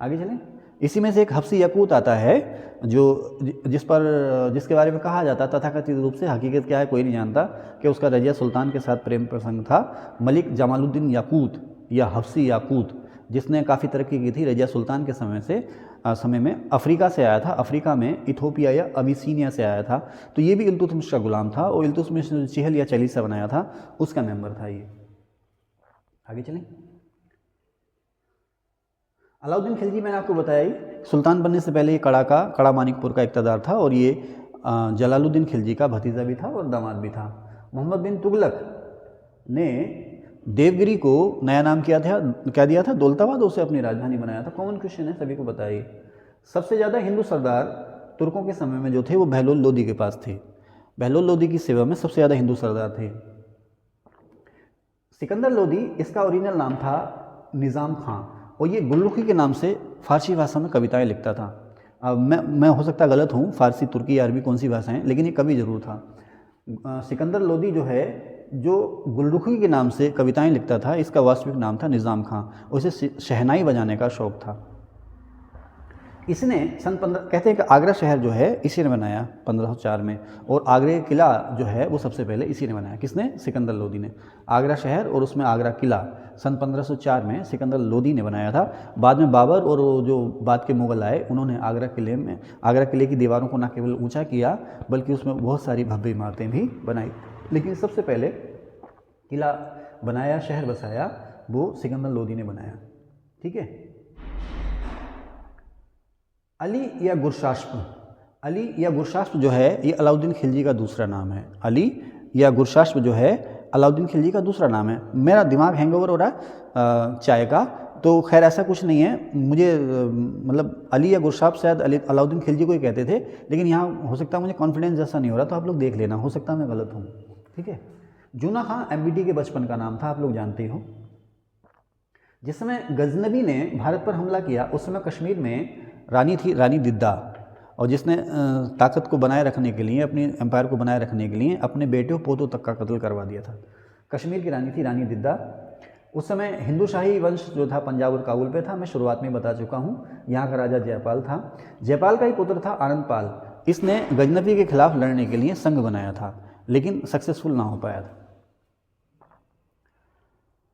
आगे चलें। इसी में से एक हफ्सी यकूत आता है जिसके बारे में कहा जाता तथाकथित रूप से, हकीकत क्या है कोई नहीं जानता, कि उसका रजिया सुल्तान के साथ प्रेम प्रसंग था। मलिक जमालुद्दीन याकूत या हफ्सी याकूत, जिसने काफ़ी तरक्की की थी रजिया सुल्तान के समय में अफ्रीका से आया था, अफ्रीका में इथोपिया या अबिसीनिया से आया था। तो ये भी इल्तुतमिश का गुलाम था और इल्तुतमिश ने चहल या चलीसा बनाया था उसका मेंबर था ये। आगे चलें। अलाउद्दीन खिलजी मैंने आपको बताया ही, सुल्तान बनने से पहले ये कड़ा मानिकपुर का इक़्तिदार था और ये जलालुद्दीन खिलजी का भतीजा भी था और दामाद भी था। मोहम्मद बिन तुगलक ने देवगिरी को नया नाम क्या दिया था? दौलताबाद, उसे अपनी राजधानी बनाया था। कॉमन क्वेश्चन है, सभी को बताइए। सबसे ज़्यादा हिंदू सरदार तुर्कों के समय में जो थे वो बहलोल लोदी के पास थे। बहलोल लोदी की सेवा में सबसे ज़्यादा हिंदू सरदार थे। सिकंदर लोदी, इसका ओरिजिनल नाम था निज़ाम खां, और ये गुल्लुखी के नाम से फ़ारसी भाषा में कविताएं लिखता था। अब मैं हो सकता गलत हूँ, फ़ारसी, तुर्की या अरबी कौन सी भाषा हैं, लेकिन ये कवि ज़रूर था। सिकंदर लोदी जो है, जो गुल्लुखी के नाम से कविताएं लिखता था, इसका वास्तविक नाम था निज़ाम खां। उसे शहनाई बजाने का शौक़ था। इसने कहते हैं कि आगरा शहर जो है इसी ने बनाया 1504 में, और आगरा किला जो है वो सबसे पहले इसी ने बनाया। किसने? सिकंदर लोदी ने। आगरा शहर और उसमें आगरा किला सन 1504 में सिकंदर लोदी ने बनाया था। बाद में बाबर और जो बाद के मुग़ल आए, उन्होंने आगरा किले की दीवारों को न केवल ऊंचा किया बल्कि उसमें बहुत सारी भव्य इमारतें भी बनाई, लेकिन सबसे पहले किला बनाया, शहर बसाया, वो सिकंदर लोदी ने बनाया, ठीक है। अली या गुरशास्प जो है ये अलाउद्दीन खिलजी का दूसरा नाम है। अली या गुरशास्प जो है अलाउद्दीन खिलजी का दूसरा नाम है। मेरा दिमाग हैंगओवर हो रहा है चाय का, तो खैर ऐसा कुछ नहीं है। मुझे मतलब अली या गुरशास्प शायद अलाउद्दीन खिलजी को ही कहते थे, लेकिन यहाँ हो सकता है मुझे कॉन्फिडेंस जैसा नहीं हो रहा, तो आप लोग देख लेना, हो सकता है मैं गलत हूँ, ठीक है। जूना खां एमबीटी के बचपन का नाम था, आप लोग जानते हो। जिस समय गजनवी ने भारत पर हमला किया उस समय कश्मीर में रानी थी, रानी दिद्दा, और जिसने ताकत को बनाए रखने के लिए, अपनी एम्पायर को बनाए रखने के लिए अपने बेटों पोतों तक का कत्ल करवा दिया था। कश्मीर की रानी थी रानी दिद्दा। उस समय हिंदू शाही वंश जो था पंजाब और काबुल पे था, मैं शुरुआत में बता चुका हूँ। यहाँ का राजा जयपाल था। जयपाल का ही पुत्र था आनंदपाल। इसने गजनवी के खिलाफ लड़ने के लिए संघ बनाया था, लेकिन सक्सेसफुल ना हो पाया था।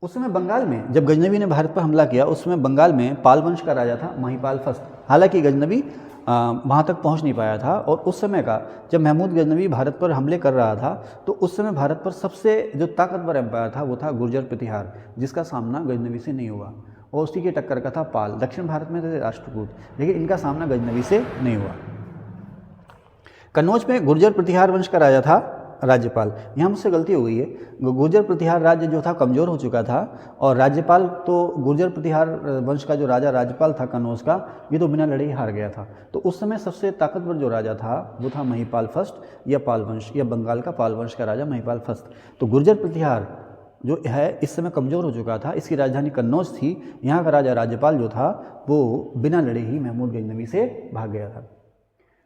उस समय बंगाल में जब गजनवी ने भारत पर हमला किया, उस समय बंगाल में पाल वंश का राजा था महिपाल फर्स्ट। हालांकि गजनवी वहाँ तक पहुँच नहीं पाया था। और उस समय का जब महमूद गजनवी भारत पर हमले कर रहा था, तो उस समय भारत पर सबसे जो ताकतवर एम्पायर था वो था गुर्जर प्रतिहार, जिसका सामना गजनवी से नहीं हुआ। और उसी के टक्कर का था पाल। दक्षिण भारत में थे राष्ट्रकूट, लेकिन इनका सामना गजनवी से नहीं हुआ। कन्नौज में गुर्जर प्रतिहार वंश का राजा था राज्यपाल। यहाँ मुझसे गलती हो गई है, गुर्जर प्रतिहार राज्य जो था कमज़ोर हो चुका था, और राज्यपाल तो गुर्जर प्रतिहार वंश का जो राजा राज्यपाल था कन्नौज का, ये तो बिना लड़े ही हार गया था। तो उस समय सबसे ताकतवर जो राजा था वो था महिपाल फर्स्ट या पाल वंश, या बंगाल का पाल वंश का राजा महिपाल फर्स्ट। तो गुर्जर प्रतिहार जो है इस समय कमज़ोर हो चुका था, इसकी राजधानी कन्नौज थी। यहाँ का राजा राज्यपाल जो था वो बिना लड़े ही महमूद गजनवी से भाग गया था।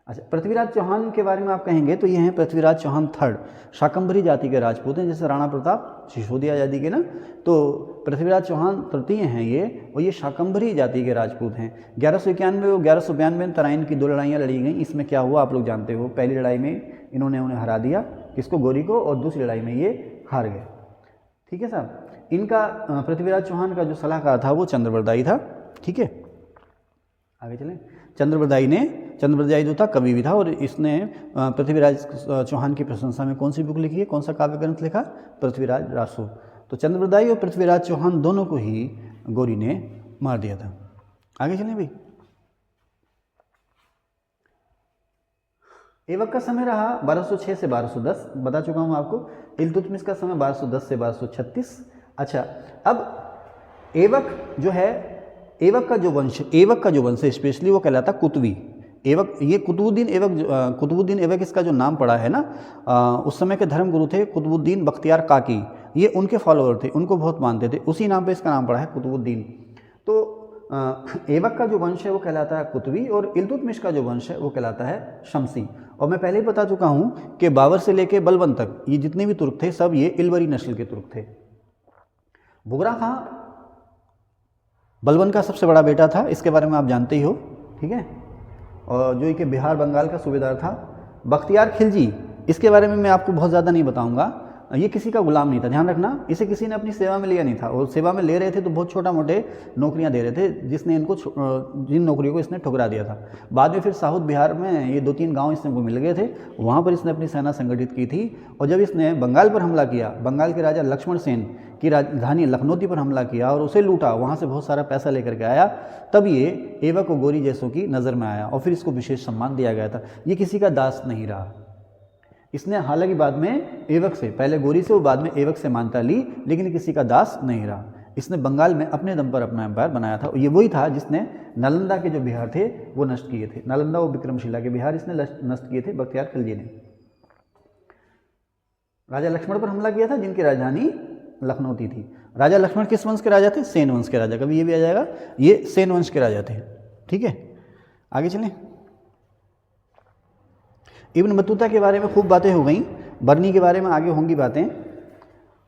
अच्छा, पृथ्वीराज चौहान के बारे में आप कहेंगे तो ये हैं पृथ्वीराज चौहान थर्ड। शाकंभरी जाति के राजपूत हैं, जैसे राणा प्रताप सिसोदिया आजादी के ना, तो पृथ्वीराज चौहान तृतीय हैं ये, और ये शाकंभरी जाति के राजपूत हैं। 1191 और 1192 तराइन की 2 लड़ाइयाँ लड़ी गई। इसमें क्या हुआ आप लोग जानते हो। पहली लड़ाई में इन्होंने उन्हें हरा दिया, किसको, गौरी को, और दूसरी लड़ाई में ये हार गए। ठीक है साहब। इनका पृथ्वीराज चौहान का जो सलाहकार था वो चंद्रबरदाई था। ठीक है, आगे चलें। चंद्रबरदाई जो था कवि भी था, और इसने पृथ्वीराज चौहान की प्रशंसा में कौन सी बुक लिखी है, कौन सा काव्य ग्रंथ लिखा, पृथ्वीराज रासो। तो चंद्रबरदाई और पृथ्वीराज चौहान दोनों को ही गौरी ने मार दिया था। आगे चलें भाई। ऐबक का समय रहा 1206 से 1210, बता चुका हूँ आपको। इल्तुतमिश का समय 1210 से 1236। अच्छा, अब ऐबक जो है, ऐबक का जो वंश है स्पेशली वो कहलाता कुतुबी ऐबक। ये कुतुबुद्दीन ऐबक इसका जो नाम पड़ा है ना, उस समय के धर्मगुरु थे कुतुबुद्दीन बख्तियार काकी। ये उनके फॉलोअर थे, उनको बहुत मानते थे, उसी नाम पे इसका नाम पड़ा है कुतुबुद्दीन। तो ऐबक का जो वंश है वो कहलाता है कुतुबी, और इल्तुतमिश का जो वंश है वो कहलाता है शमसी। और मैं पहले ही बता चुका हूँ कि बाबर से लेके बलबन तक ये जितने भी तुर्क थे सब ये इलवरी नस्ल के तुर्क थे। बुगरा खां बलबन का सबसे बड़ा बेटा था, इसके बारे में आप जानते ही हो। ठीक है, और जो कि बिहार बंगाल का सूबेदार था। बख्तियार खिलजी, इसके बारे में मैं आपको बहुत ज़्यादा नहीं बताऊंगा। ये किसी का गुलाम नहीं था, ध्यान रखना। इसे किसी ने अपनी सेवा में लिया नहीं था, और सेवा में ले रहे थे तो बहुत छोटा मोटे नौकरियां दे रहे थे, जिसने इनको जिन नौकरियों को इसने ठुकरा दिया था। बाद में फिर साउथ बिहार में ये 2-3 गांव इसने को मिल गए थे, वहाँ पर इसने अपनी सेना संगठित की थी। और जब इसने बंगाल पर हमला किया, बंगाल के राजा लक्ष्मण सेन की राजधानी लखनौती पर हमला किया और उसे लूटा, वहाँ से बहुत सारा पैसा लेकर के आया, तब ये ऐबक और गौरी जैसों की नज़र में आया और फिर इसको विशेष सम्मान दिया गया था। ये किसी का दास नहीं रहा। इसने हालांकि बाद में ऐबक से, पहले गौरी से और बाद में ऐबक से मान्यता ली, लेकिन किसी का दास नहीं रहा। इसने बंगाल में अपने दम पर अपना एम्पायर बनाया था। ये वही था जिसने नालंदा के जो बिहार थे वो नष्ट किए थे। नालंदा और विक्रमशिला के बिहार इसने नष्ट किए थे बख्तियार खिलजी ने। राजा लक्ष्मण पर हमला किया था, जिनकी राजधानी लखनौती थी। राजा लक्ष्मण किस वंश के राजा थे? सेन वंश के राजा। कभी ये भी आ जाएगा, ये सेन वंश के राजा थे। ठीक है, आगे चलें। इब्न बतूता के बारे में खूब बातें हो गई, बर्नी के बारे में आगे होंगी बातें।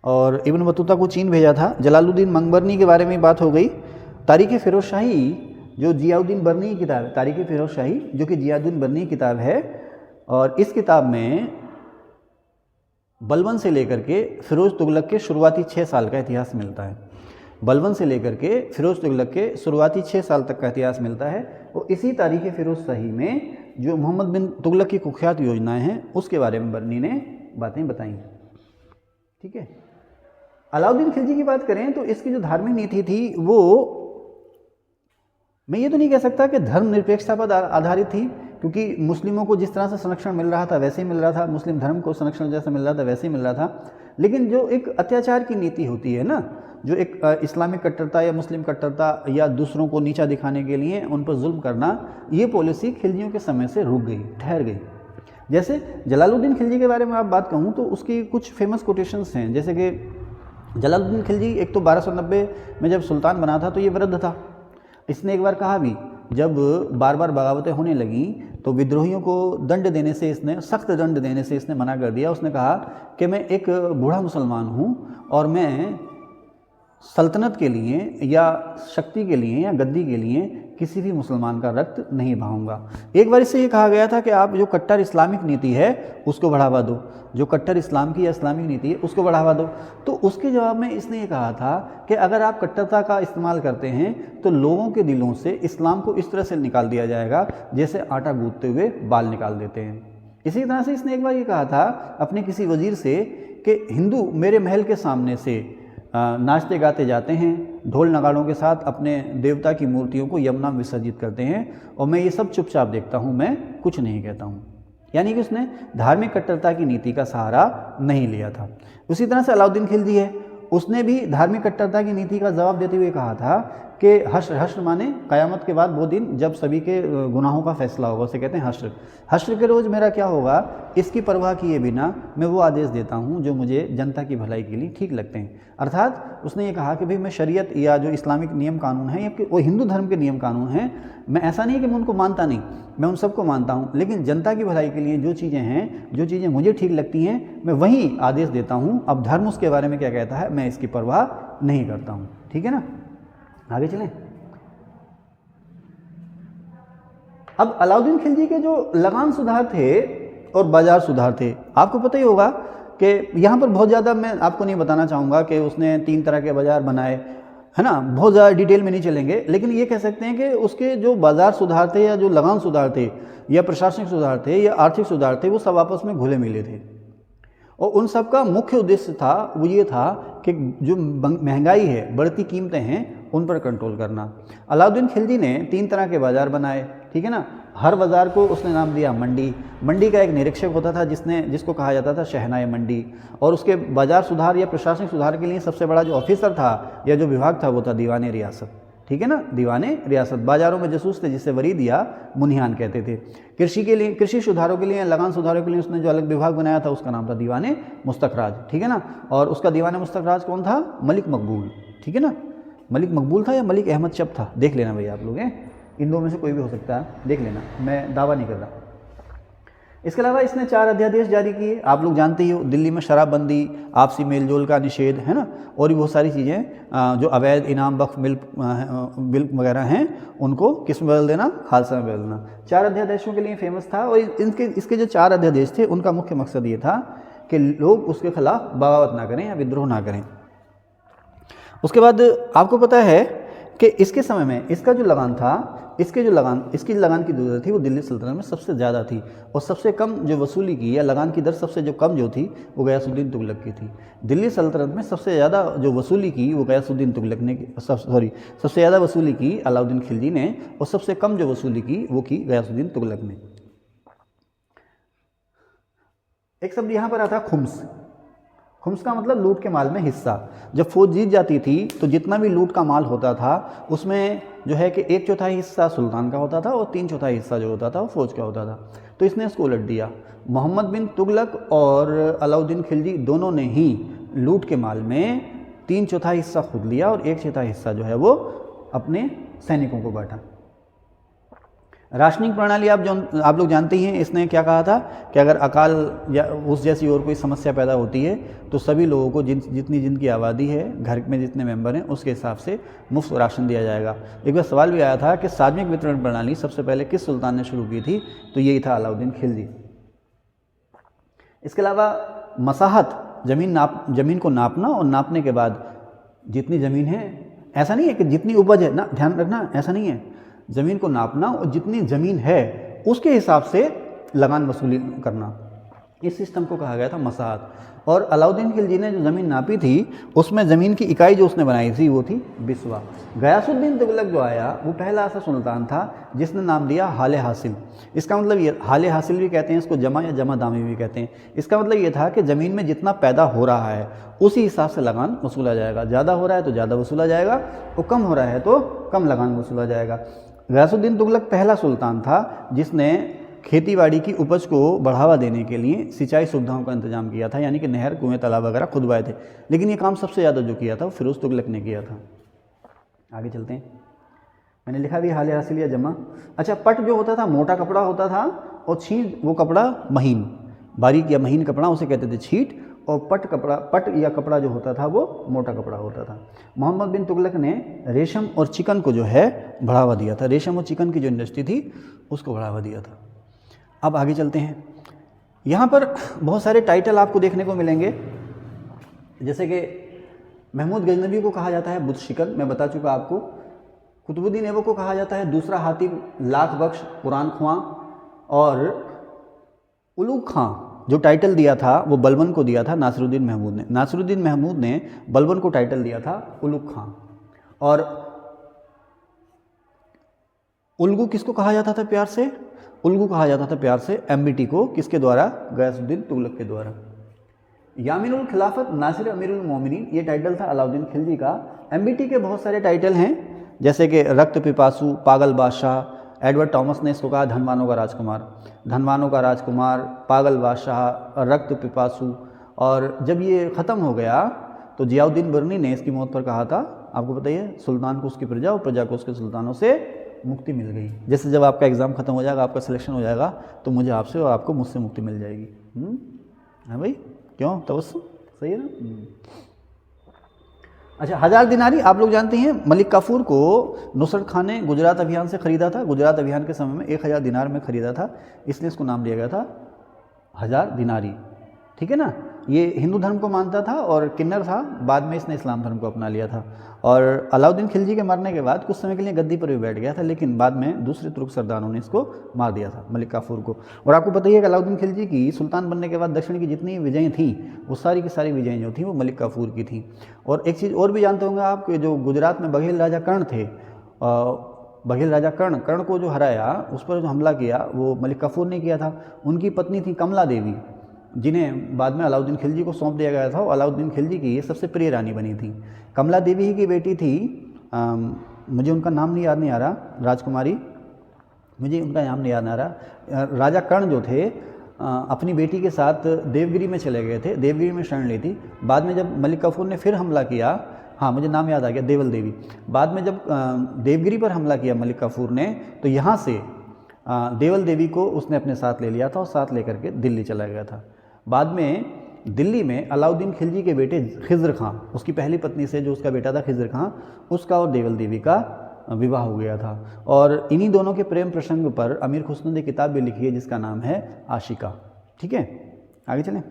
और इब्न बतूता को चीन भेजा था। जलालुद्दीन मंगबर्नी के बारे में बात हो गई। तारीख़ फ़िरोज़ शाही जो जियाउद्दीन बर्नी की किताब है, तारीख़ फ़िरोज़ शाही जो कि जियाउद्दीन बर्नी की किताब है, और इस किताब में बलबन से लेकर के फ़िरोज़ तुगलक के शुरुआती 6 साल का इतिहास मिलता है। बलबन से लेकर के फ़िरोज़ तुगलक के शुरुआती 6 साल तक का इतिहास मिलता है। और इसी तारीख़ फ़िरोज़ शाही में जो मोहम्मद बिन तुगलक की कुख्यात योजनाएं हैं उसके बारे में बर्नी ने बातें बताई। ठीक है, अलाउद्दीन खिलजी की बात करें तो इसकी जो धार्मिक नीति थी वो, मैं ये तो नहीं कह सकता कि धर्मनिरपेक्षता पर आधारित थी, क्योंकि मुस्लिमों को जिस तरह से संरक्षण मिल रहा था वैसे ही मिल रहा था, मुस्लिम धर्म को संरक्षण जैसा मिल रहा था वैसे ही मिल रहा था। लेकिन जो एक अत्याचार की नीति होती है ना, जो एक इस्लामिक कट्टरता या मुस्लिम कट्टरता या दूसरों को नीचा दिखाने के लिए उन पर जुल्म करना, ये पॉलिसी खिलजियों के समय से रुक गई, ठहर गई। जैसे जलालुद्दीन खिलजी के बारे में आप बात कहूँ तो उसकी कुछ फेमस कोटेशंस हैं, जैसे कि जलालुद्दीन खिलजी एक तो 1290 में जब सुल्तान बना था तो ये वृद्ध था। इसने एक बार कहा भी, जब बार बार बगावतें होने लगीं तो विद्रोहियों को दंड देने से इसने, सख्त दंड देने से इसने मना कर दिया। उसने कहा कि मैं एक बूढ़ा मुसलमान हूँ और मैं सल्तनत के लिए या शक्ति के लिए या गद्दी के लिए किसी भी मुसलमान का रक्त नहीं बहाऊंगा। एक बार इससे ये कहा गया था कि आप जो कट्टर इस्लामिक नीति है उसको बढ़ावा दो, जो कट्टर इस्लाम की या इस्लामिक नीति है उसको बढ़ावा दो। तो उसके जवाब में इसने ये कहा था कि अगर आप कट्टरता का इस्तेमाल करते हैं तो लोगों के दिलों से इस्लाम को इस तरह से निकाल दिया जाएगा जैसे आटा गूंथते हुए बाल निकाल देते हैं। इसी तरह से इसने एक बार ये कहा था अपने किसी वजीर से कि हिंदू मेरे महल के सामने से नाचते गाते जाते हैं, ढोल नगाड़ों के साथ अपने देवता की मूर्तियों को यमुना में विसर्जित करते हैं और मैं ये सब चुपचाप देखता हूँ, मैं कुछ नहीं कहता हूँ। यानी कि उसने धार्मिक कट्टरता की नीति का सहारा नहीं लिया था। उसी तरह से अलाउद्दीन खिलजी है, उसने भी धार्मिक कट्टरता की नीति का जवाब देते हुए कहा था कि हश्र, हश्र माने क़यामत के बाद वो दिन जब सभी के गुनाहों का फैसला होगा, उसे कहते हैं हश्र। हश्र के रोज़ मेरा क्या होगा इसकी परवाह किए बिना मैं वो आदेश देता हूँ जो मुझे जनता की भलाई के लिए ठीक लगते हैं। अर्थात उसने ये कहा कि भाई मैं शरीयत या जो इस्लामिक नियम कानून हैं या वो हिंदू धर्म के नियम कानून हैं, मैं ऐसा नहीं है कि मैं उनको मानता नहीं, मैं उन सबको मानता हूँ, लेकिन जनता की भलाई के लिए जो चीज़ें हैं, जो चीज़ें मुझे ठीक लगती हैं, मैं वही आदेश देता हूँ। अब धर्म उसके बारे में क्या कहता है मैं इसकी परवाह नहीं करता हूँ। ठीक है ना, आगे चलें। अब अलाउद्दीन खिलजी के जो लगान सुधार थे और बाजार सुधार थे, आपको पता ही होगा कि यहाँ पर बहुत ज़्यादा मैं आपको नहीं बताना चाहूँगा कि उसने 3 तरह के बाज़ार बनाए, है ना, बहुत ज़्यादा डिटेल में नहीं चलेंगे, लेकिन ये कह सकते हैं कि उसके जो बाज़ार सुधार थे या जो लगान सुधार थे या प्रशासनिक सुधार थे या आर्थिक सुधार थे वो सब आपस में घुले मिले थे और उन सब का मुख्य उद्देश्य था वो ये था कि जो महंगाई है, बढ़ती कीमतें हैं, उन पर कंट्रोल करना। अलाउद्दीन खिलजी ने 3 तरह के बाज़ार बनाए, ठीक है ना। हर बाज़ार को उसने नाम दिया मंडी। मंडी का एक निरीक्षक होता था जिसको कहा जाता था शहनाए मंडी, और उसके बाज़ार सुधार या प्रशासनिक सुधार के लिए सबसे बड़ा जो ऑफिसर था या जो विभाग था वो था दीवाने रियासत। ठीक है ना, दीवाने रियासत। बाज़ारों में जसूस थे जिसे वरीद या मुनिहान कहते थे। कृषि के लिए, कृषि सुधारों के लिए, लगान सुधारों के लिए उसने जो अलग विभाग बनाया था उसका नाम था दीवाने मुस्तखराज। ठीक है ना, और उसका दीवाने मुस्तखराज कौन था? मलिक मकबूल। ठीक है ना, मलिक मकबूल था या मलिक अहमद शब था, देख लेना भैया आप लोग, इन दो में से कोई भी हो सकता है, देख लेना, मैं दावा नहीं कर रहा। इसके अलावा इसने 4 अध्यादेश जारी किए, आप लोग जानते ही हो, दिल्ली में शराबबंदी, आपसी मेलजोल का निषेध, है ना, और भी बहुत सारी चीज़ें जो अवैध इनाम बख्श बिल वगैरह हैं उनको किस में बदल देना? खालसा में बदल देना। 4 अध्यादेशों के लिए फेमस था और इसके जो 4 अध्यादेश थे उनका मुख्य मकसद ये था कि लोग उसके खिलाफ बगावत ना करें या विद्रोह ना करें। उसके बाद आपको पता है कि इसके समय में इसका जो लगान था, इसकी लगान की दर थी वो दिल्ली सल्तनत में सबसे ज़्यादा थी, और सबसे कम जो वसूली की या लगान की दर सबसे जो कम जो थी वो गयासुद्दीन तुगलक की थी। दिल्ली सल्तनत में सबसे ज़्यादा जो वसूली की वो गयासुद्दीन तुगलक ने सबसे ज़्यादा वसूली की अलाउद्दीन खिलजी ने, और सबसे कम जो वसूली की वो की गयासुद्दीन तुगलक ने। एक शब्द यहाँ पर आता खुम्स। खुम्स का मतलब लूट के माल में हिस्सा। जब फौज जीत जाती थी तो जितना भी लूट का माल होता था उसमें जो है कि 1/4 हिस्सा सुल्तान का होता था और 3/4 हिस्सा जो होता था वो फौज का होता था। तो इसने इसको उलट दिया। मोहम्मद बिन तुगलक और अलाउद्दीन खिलजी दोनों ने ही लूट के माल में 3/4 हिस्सा खुद लिया और 1/4 हिस्सा जो है वो अपने सैनिकों को बांटा। राशनिंग प्रणाली आप लोग जानते ही हैं, इसने क्या कहा था कि अगर अकाल या उस जैसी और कोई समस्या पैदा होती है तो सभी लोगों को जिनकी आबादी है, घर में जितने मेंबर हैं उसके हिसाब से मुफ्त राशन दिया जाएगा। एक बार सवाल भी आया था कि सार्वजनिक वितरण प्रणाली सबसे पहले किस सुल्तान ने शुरू की थी, तो यही था अलाउद्दीन खिलजी। इसके अलावा मसाहत, ज़मीन को नापना और नापने के बाद जितनी ज़मीन है, ऐसा नहीं है कि जितनी उपज है ना, ध्यान रखना, ऐसा नहीं है, ज़मीन को नापना और जितनी ज़मीन है उसके हिसाब से लगान वसूली करना, इस सिस्टम को कहा गया था मसाहत। और अलाउद्दीन खिलजी ने जो ज़मीन नापी थी उसमें ज़मीन की इकाई जो उसने बनाई थी वो थी बिस्वा। गयासुद्दीन तुगलक जो आया वो पहला ऐसा सुल्तान था जिसने नाम दिया हाले हासिल। इसका मतलब ये, हाले हासिल भी कहते हैं इसको, जमा या जमा दामी भी कहते हैं। इसका मतलब ये था कि ज़मीन में जितना पैदा हो रहा है उसी हिसाब से लगान वसूला जाएगा। ज़्यादा हो रहा है तो ज़्यादा वसूला जाएगा और कम हो रहा है तो कम लगान वसूला जाएगा। गयासुद्दीन तुगलक पहला सुल्तान था जिसने खेतीबाड़ी की उपज को बढ़ावा देने के लिए सिंचाई सुविधाओं का इंतजाम किया था, यानी कि नहर, कुएं, तालाब वगैरह खुदवाए थे। लेकिन ये काम सबसे ज़्यादा जो किया था वो फिरोज़ तुगलक ने किया था। आगे चलते हैं। मैंने लिखा भी हाल हासिल या जमा। अच्छा, पट जो होता था मोटा कपड़ा होता था, और छींट वो कपड़ा महीन, बारीक या महीन कपड़ा उसे कहते थे छींट, और पट या कपड़ा जो होता था वो मोटा कपड़ा होता था। मोहम्मद बिन तुगलक ने रेशम और चिकन को जो है बढ़ावा दिया था, रेशम और चिकन की जो इंडस्ट्री थी उसको बढ़ावा दिया था। अब आगे चलते हैं। यहाँ पर बहुत सारे टाइटल आपको देखने को मिलेंगे, जैसे कि महमूद गजनवी को कहा जाता है बुत शिकन, मैं बता चुका आपको। कुतुबुद्दीन ऐबक को कहा जाता है दूसरा हातिम, लाख बख्श, कुरान ख्वां, और उलूग खां जो टाइटल दिया था वो बलबन को दिया था नासिरुद्दीन महमूद ने। नासिरुद्दीन महमूद ने बलबन को टाइटल दिया था उलूग खां। और उल्गू किसको कहा जाता था प्यार से? उल्गू कहा जाता था प्यार से एमबीटी को, किसके द्वारा? गयासुद्दीन तुगलक के द्वारा। यामीनुल खिलाफत नासिर अमीरुल मोमिनीन, ये टाइटल था अलाउद्दीन खिलजी का। एमबीटी के बहुत सारे टाइटल हैं, जैसे कि रक्त पिपासु, पागल बादशाह, एडवर्ड टॉमस ने इसको कहा धनवानों का राजकुमार, धनवानों का राजकुमार, पागल बादशाह, रक्त पिपासु। और जब ये ख़त्म हो गया तो जियाउद्दीन बर्नी ने इसकी मौत पर कहा था, आपको बताइए, सुल्तान को उसकी प्रजा और प्रजा को उसके सुल्तानों से मुक्ति मिल गई। जैसे जब आपका एग्ज़ाम ख़त्म हो जाएगा, आपका सिलेक्शन हो जाएगा, तो मुझे आपसे और आपको मुझसे मुक्ति मिल जाएगी। हाँ भाई, क्यों? तवस्सुम, सही है ना? अच्छा, 1000 दिनारी आप लोग जानते हैं, मलिक काफूर को नुसरत खान ने गुजरात अभियान से ख़रीदा था। गुजरात अभियान के समय में 1000 दिनार में ख़रीदा था, इसलिए इसको नाम दिया गया था 1000 दिनारी। ठीक है ना? ये हिंदू धर्म को मानता था और किन्नर था, बाद में इसने इस्लाम धर्म को अपना लिया था। और अलाउद्दीन खिलजी के मरने के बाद कुछ समय के लिए गद्दी पर भी बैठ गया था, लेकिन बाद में दूसरे तुर्क सरदारों ने इसको मार दिया था, मलिक काफूर को। और आपको पता ही है कि अलाउद्दीन खिलजी की सुल्तान बनने के बाद दक्षिण की जितनी विजयें थीं वो सारी की सारी विजयें जो थीं वो मलिक काफूर की थीं। और एक चीज़ और भी जानते होंगे आप कि जो गुजरात में बघेल राजा कर्ण थे, बघेल राजा कर्ण को जो हराया, उस पर जो हमला किया वो मलिक काफूर ने किया था। उनकी पत्नी थी कमला देवी, जिन्हें बाद में अलाउद्दीन खिलजी को सौंप दिया गया था। और अलाउद्दीन खिलजी की ये सबसे प्रिय रानी बनी थी। कमला देवी ही की बेटी थी, मुझे उनका नाम नहीं याद नहीं आ रहा, राजकुमारी, मुझे उनका नाम नहीं याद आ रहा। राजा कर्ण जो थे अपनी बेटी के साथ देवगिरी में चले गए थे, देवगिरी में शरण ली थी। बाद में जब मलिक काफूर ने फिर हमला किया, हाँ मुझे नाम याद आ गया, देवल देवी। बाद में जब देवगिरी पर हमला किया मलिक काफूर ने, तो यहाँ से देवल देवी को उसने अपने साथ ले लिया था और साथ लेकर के दिल्ली चला गया था। बाद में दिल्ली में अलाउद्दीन खिलजी के बेटे खिज़र खां, उसकी पहली पत्नी से जो उसका बेटा था खिज़र खां, उसका और देवल देवी का विवाह हो गया था। और इन्हीं दोनों के प्रेम प्रसंग पर अमीर खुसरो ने किताब भी लिखी है जिसका नाम है आशिका। ठीक है, आगे चलें।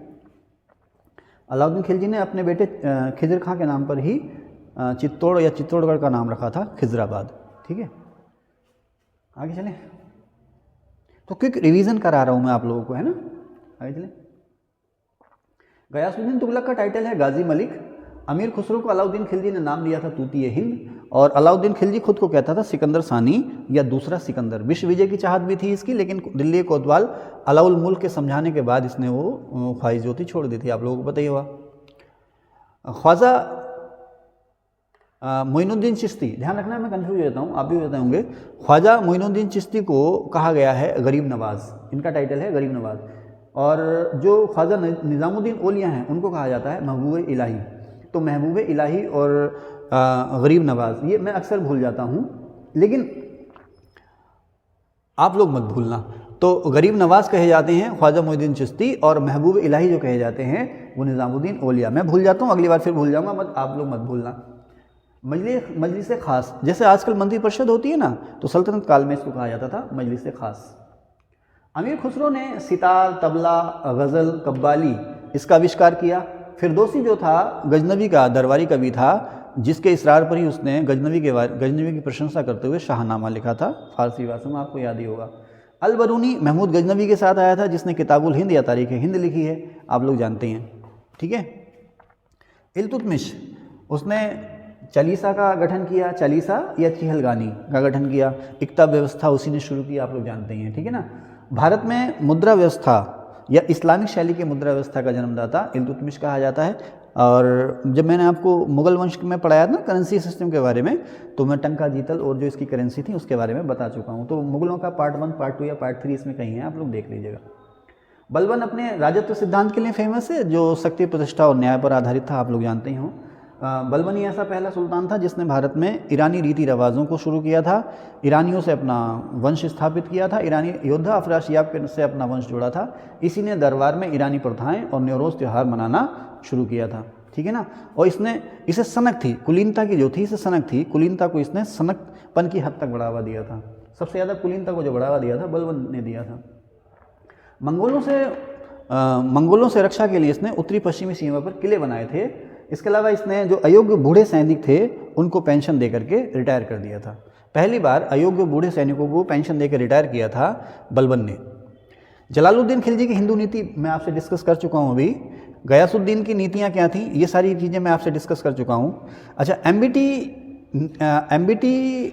अलाउद्दीन खिलजी ने अपने बेटे खिज़र खां के नाम पर ही चित्तौड़ या चित्तौड़गढ़ का नाम रखा था खिज़राबाद। ठीक है, आगे चलें। तो क्विक रिवीजन करा रहा हूँ मैं आप लोगों को, है ना? आगे चलें। गयासुद्दीन तुगलक का टाइटल है गाजी मलिक। अमीर खुसरो को अलाउद्दीन खिलजी ने नाम दिया था तूती हिंद। और अलाउद्दीन खिलजी खुद को कहता था सिकंदर सानी या दूसरा सिकंदर। विश्व विजय की चाहत भी थी इसकी, लेकिन दिल्ली कोतवाल अलाउल मुल्क के समझाने के बाद इसने वो ख्वाहिश जो थी छोड़ दी थी, आप लोगों को पता ही हुआ। ख्वाजा मोइनुद्दीन चिश्ती, ध्यान रखना मैं कंफ्यूज हो जाता हूँ, आप भी हो जाते होंगे। ख्वाजा मोइनुद्दीन चिश्ती को कहा गया है गरीब नवाज, इनका टाइटल है गरीब नवाज। और जो ख्वाजा निज़ामुद्दीन औलिया हैं उनको कहा जाता है महबूब इलाही। तो महबूब इलाही और गरीब नवाज, ये मैं अक्सर भूल जाता हूँ, लेकिन आप लोग मत भूलना। तो गरीब नवाज कहे जाते हैं ख्वाजा मोइनुद्दीन चिश्ती, और महबूब इलाही जो कहे जाते हैं वो निज़ामुद्दीन औलिया। मैं भूल जाता हूँ, अगली बार फिर भूल जाऊँगा, मत आप लोग मत भूलना। मजलिस ख़ास, जैसे आजकल मंत्री परिषद होती है ना, तो सल्तनत काल में इसको कहा जाता था मजलिस ख़ास। अमीर खुसरो ने सितार, तबला, गज़ल, कव्वाली इसका आविष्कार किया। फिरदौसी जो था गजनवी का दरबारी कवि था, जिसके इसरार पर ही उसने गजनवी की प्रशंसा करते हुए शाहनामा लिखा था, फारसी भाषा में, आपको याद ही होगा। अल बरूनी महमूद गजनवी के साथ आया था, जिसने किताबुल हिंद या तारीख़ हिंद लिखी है, आप लोग जानते हैं। ठीक है। इल्तुतमिश, उसने चालीसा का गठन किया, चालीसा या चिहलगानी का गठन किया। इक्ता व्यवस्था उसी ने शुरू की, आप लोग जानते हैं। ठीक है ना। भारत में मुद्रा व्यवस्था या इस्लामिक शैली के मुद्रा व्यवस्था का जन्मदाता इल्तुतमिश कहा जाता है। और जब मैंने आपको मुग़ल वंश में पढ़ाया था ना करेंसी सिस्टम के बारे में, तो मैं टंका जीतल और जो इसकी करेंसी थी उसके बारे में बता चुका हूँ। तो मुग़लों का पार्ट 1, पार्ट 2 या पार्ट 3 इसमें कहीं है, आप लोग देख लीजिएगा। बलबन अपने राजत्व सिद्धांत के लिए फेमस है, जो शक्ति प्रतिष्ठा और न्याय पर आधारित था, आप लोग जानते ही हों। बलबनी ऐसा पहला सुल्तान था जिसने भारत में ईरानी रीति रिवाजों को शुरू किया था, ईरानियों से अपना वंश स्थापित किया था, ईरानी योद्धा अफराशियाब से अपना वंश जोड़ा था। इसी ने दरबार में ईरानी प्रथाएं और न्यौरोज़ त्यौहार मनाना शुरू किया था, ठीक है ना। और इसे सनक थी, कुलीनता की जो थी इसे सनक थी, कुलीनता को इसने सनकपन की हद तक बढ़ावा दिया था। सबसे ज़्यादा कुलीनता को जो बढ़ावा दिया था बलबन ने दिया था। मंगोलों से रक्षा के लिए इसने उत्तरी पश्चिमी सीमा पर किले बनाए थे। इसके अलावा इसने जो अयोग्य बूढ़े सैनिक थे उनको पेंशन दे करके रिटायर कर दिया था। पहली बार अयोग्य बूढ़े सैनिकों को पेंशन देकर रिटायर किया था बलबन ने। जलालुद्दीन खिलजी की हिंदू नीति मैं आपसे डिस्कस कर चुका हूँ अभी। गयासुद्दीन की नीतियाँ क्या थी ये सारी चीज़ें मैं आपसे डिस्कस कर चुका हूँ। अच्छा, एमबीटी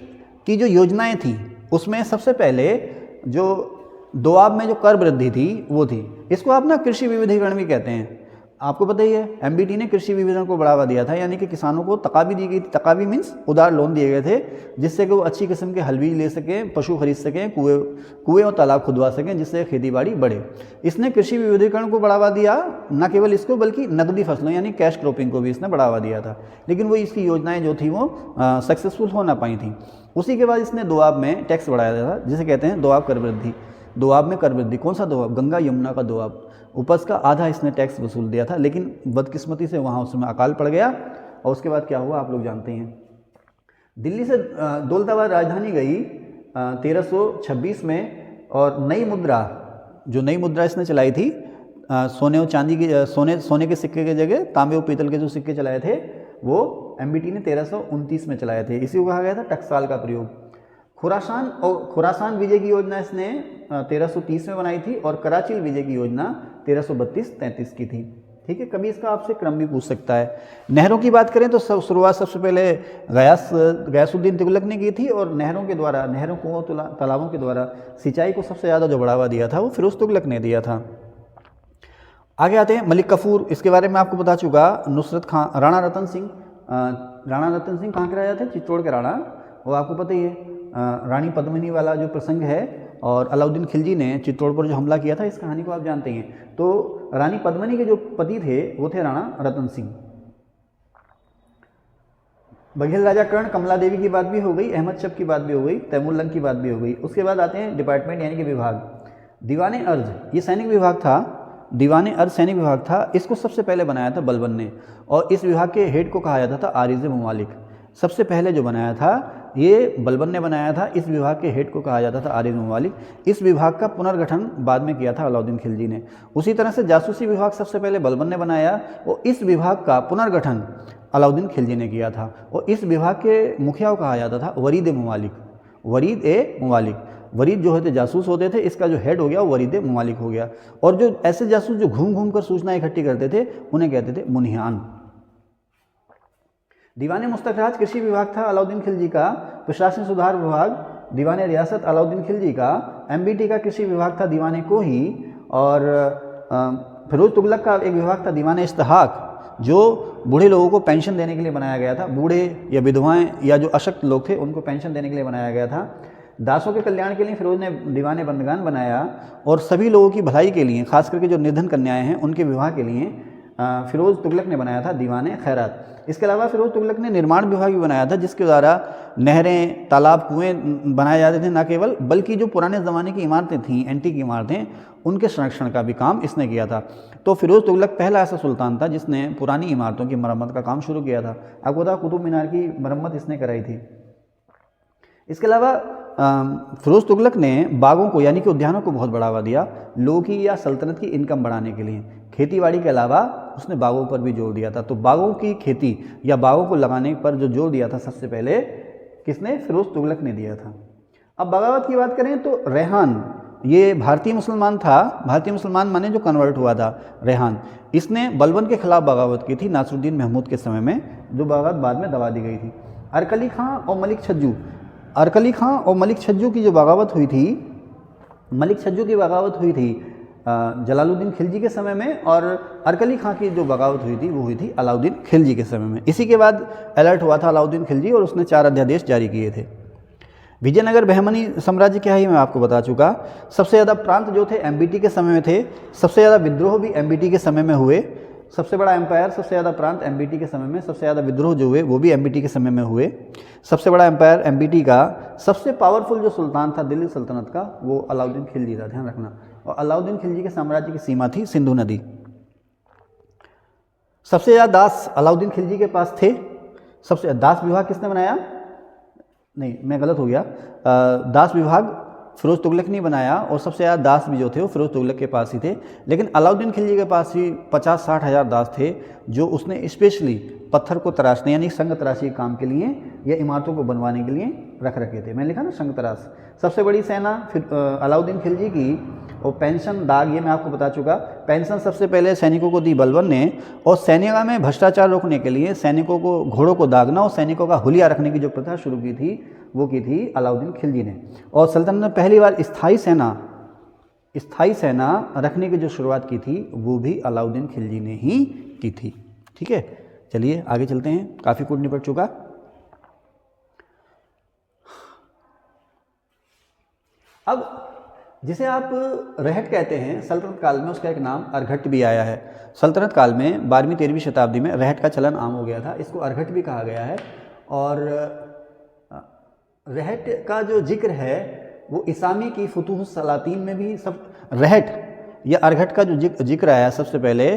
की जो योजनाएं थी उसमें सबसे पहले जो दोआब में जो कर वृद्धि थी वो थी। इसको आप ना कृषि विविधीकरण भी कहते हैं। आपको पता ही है एमबीटी ने कृषि विविधीकरण को बढ़ावा दिया था, यानी कि किसानों को तकाबी दी गई थी। तकाबी मीन्स उदार लोन दिए गए थे जिससे कि वो अच्छी किस्म के हल बीज ले सकें, पशु खरीद सकें, कुएं और तालाब खुदवा सकें, जिससे खेती बाड़ी बढ़े। इसने कृषि विविधीकरण को बढ़ावा दिया, न केवल इसको बल्कि नकदी फसलों यानी कैश क्रॉपिंग को भी इसने बढ़ावा दिया था। लेकिन वो इसकी योजनाएँ जो थी वो सक्सेसफुल हो ना पाई थी। उसी के बाद इसने दोआब में टैक्स बढ़ाया था जिसे कहते हैं दोआब कर वृद्धि। दोआब में कर वृद्धि, कौन सा दोआब? गंगा यमुना का दोआब। उपज का आधा इसने टैक्स वसूल दिया था, लेकिन बदकिस्मती से वहाँ उसमें अकाल पड़ गया और उसके बाद क्या हुआ आप लोग जानते हैं। दिल्ली से दौलताबाद राजधानी गई 1326 में, और नई मुद्रा इसने चलाई थी, सोने और चांदी की सोने के सिक्के की जगह तांबे और पीतल के जो सिक्के चलाए थे वो एमबीटी ने 1329 में चलाए थे। इसी को कहा गया था टकसाल का प्रयोग। खुरासान विजय की योजना इसने 1330 में बनाई थी और कराची विजय की योजना 1332-33 की थी, ठीक है। कभी इसका आपसे क्रम भी पूछ सकता है। नहरों की बात करें तो शुरुआत सबसे पहले गयासुद्दीन तुगलक ने की थी, और नहरों कुओं तालाबों के द्वारा सिंचाई को सबसे ज़्यादा जो बढ़ावा दिया था वो फिरोज तुगलक ने दिया था। आगे आते हैं मलिक कफूर, इसके बारे में आपको बता चुका। नुसरत खां, राणा रतन सिंह कहाँ के राजा थे? चित्तौड़ के राणा, वो आपको पता ही है। रानी पद्मिनी वाला जो प्रसंग है, और अलाउद्दीन खिलजी ने चित्तौड़ पर जो हमला किया था, इस कहानी को आप जानते हैं। तो रानी पद्मिनी के जो पति थे वो थे राणा रतन सिंह। बघेल राजा कर्ण, कमला देवी की बात भी हो गई, अहमद शब की बात भी हो गई, तैमूरलंग की बात भी हो गई। उसके बाद आते हैं डिपार्टमेंट यानी कि विभाग। दीवाने अर्ज, ये सैनिक विभाग था। दीवाने अर्ज सैनिक विभाग था। इसको सबसे पहले बनाया था बलबन ने, और इस विभाग के हेड को कहा जाता था आरिज़ ममालिक। सबसे पहले जो बनाया था ये बलबन ने बनाया था। इस विभाग के हेड को कहा जाता था आरिज़ ममालिक। इस विभाग का पुनर्गठन बाद में किया था अलाउद्दीन खिलजी ने। उसी तरह से जासूसी विभाग सबसे पहले बलबन ने बनाया, और इस विभाग का पुनर्गठन अलाउद्दीन खिलजी ने किया था। और इस विभाग के मुखिया को कहा जाता था वरीद ममालिक। वरीद जो होते जासूस होते थे, इसका जो हेड हो गया वो वरीद ममालिक हो गया। और जो ऐसे जासूस जो घूम घूम कर सूचना इकट्ठी करते थे उन्हें कहते थे मुनिहान। दीवाने मुस्तखराज कृषि विभाग था अलाउद्दीन खिलजी का। प्रशासन सुधार विभाग दीवाने रियासत अलाउद्दीन खिलजी का। एमबीटी का कृषि विभाग था दीवाने कोही। और फिरोज तुगलक का एक विभाग था दीवाने इश्तहाक, जो बूढ़े लोगों को पेंशन देने के लिए बनाया गया था। बूढ़े या विधवाएं या जो अशक्त लोग थे उनको पेंशन देने के लिए बनाया गया था। दासों के कल्याण के लिए फिरोज ने दीवाने बंदगान बनाया, और सभी लोगों की भलाई के लिए, खास करके जो निर्धन कन्याएं हैं उनके विवाह के लिए फिरोज तुगलक ने बनाया था दीवाने खैरात। इसके अलावा फिरोज तुगलक ने निर्माण विभाग भी बनाया था, जिसके द्वारा नहरें, तालाब, कुएं बनाए जाते थे। न केवल बल्कि जो पुराने ज़माने की इमारतें थीं, एंटीक इमारतें, उनके संरक्षण का भी काम इसने किया था। तो फिरोज तुगलक पहला ऐसा सुल्तान था जिसने पुरानी इमारतों की मरम्मत का काम शुरू किया था। आपको पता कुतुब मीनार की मरम्मत इसने कराई थी। इसके अलावा फिरोज तुगलक ने बागों को यानी कि उद्यानों को बहुत बढ़ावा दिया, लोगों की या सल्तनत की इनकम बढ़ाने के लिए। खेतीबाड़ी के अलावा उसने बागों पर भी जोर दिया था। तो बागों की खेती या बागों को लगाने पर जो जोर दिया था सबसे पहले किसने? फिरोज तुगलक ने दिया था। अब बगावत की बात करें तो रेहान, ये भारतीय मुसलमान था। भारतीय मुसलमान माने जो कन्वर्ट हुआ था, रेहान। इसने बलबन के खिलाफ बगावत की थी नासरुद्दीन महमूद के समय में, जो बगावत बाद में दबा दी गई थी। अरकली खां और मलिक छज्जू की जो बगावत हुई थी, मलिक छज्जू की बगावत हुई थी जलालुद्दीन खिलजी के समय में, और अरकली खां की जो बगावत हुई थी वो हुई थी अलाउद्दीन खिलजी के समय में। इसी के बाद अलर्ट हुआ था अलाउद्दीन खिलजी और उसने 4 अध्यादेश जारी किए थे। विजयनगर बहमनी साम्राज्य क्या है मैं आपको बता चुका। सबसे ज़्यादा प्रांत जो थे एमबीटी के समय में थे। सबसे ज़्यादा विद्रोह भी एमबीटी के समय में हुए। सबसे बड़ा एम्पायर, सबसे ज़्यादा प्रांत एमबीटी के समय में, सबसे ज़्यादा विद्रोह जो हुए वो भी एमबीटी के समय में हुए। सबसे बड़ा एम्पायर एमबीटी का, सबसे पावरफुल जो सुल्तान था दिल्ली सल्तनत का वो अलाउद्दीन खिलजी था, ध्यान रखना। और अलाउद्दीन खिलजी के साम्राज्य की सीमा थी सिंधु नदी। सबसे ज़्यादा दास अलाउद्दीन खिलजी के पास थे। सबसे दास विभाग किसने बनाया? नहीं, मैं गलत हो गया। दास विभाग फिरोज तुगलक ने बनाया और सबसे ज़्यादा दास भी जो थे वो फिरोज तुगलक के पास ही थे। लेकिन अलाउद्दीन खिलजी के पास ही 50-60 हज़ार दास थे जो उसने स्पेशली पत्थर को तराशने यानी संग तराशी के काम के लिए या इमारतों को बनवाने के लिए रख रखे थे। मैंने लिखा ना संग तराश। सबसे बड़ी सेना अलाउद्दीन खिलजी की, और पेंशन दाग ये मैं आपको बता चुका। पेंशन सबसे पहले सैनिकों को दी बलबन ने, और सैनिकों में भ्रष्टाचार रोकने के लिए सैनिकों को घोड़ों को दागना और सैनिकों का हुलिया रखने की जो प्रथा शुरू की थी वो की थी अलाउद्दीन खिलजी ने। और सल्तनत में पहली बार स्थायी सेना रखने की जो शुरुआत की थी वो भी अलाउद्दीन खिलजी ने ही की थी। ठीक है, चलिए आगे चलते हैं, काफ़ी कुछ निपट चुका। अब जिसे आप रहट कहते हैं सल्तनत काल में, उसका एक नाम अर्घट भी आया है। सल्तनत काल में 12वीं-13वीं शताब्दी में रहट का चलन आम हो गया था, इसको अर्घट भी कहा गया है। और रहट का जो जिक्र है वो इसामी की फुतूह सलातीन में भी सब रहट या अर्घट का जो जिक्र आया सबसे पहले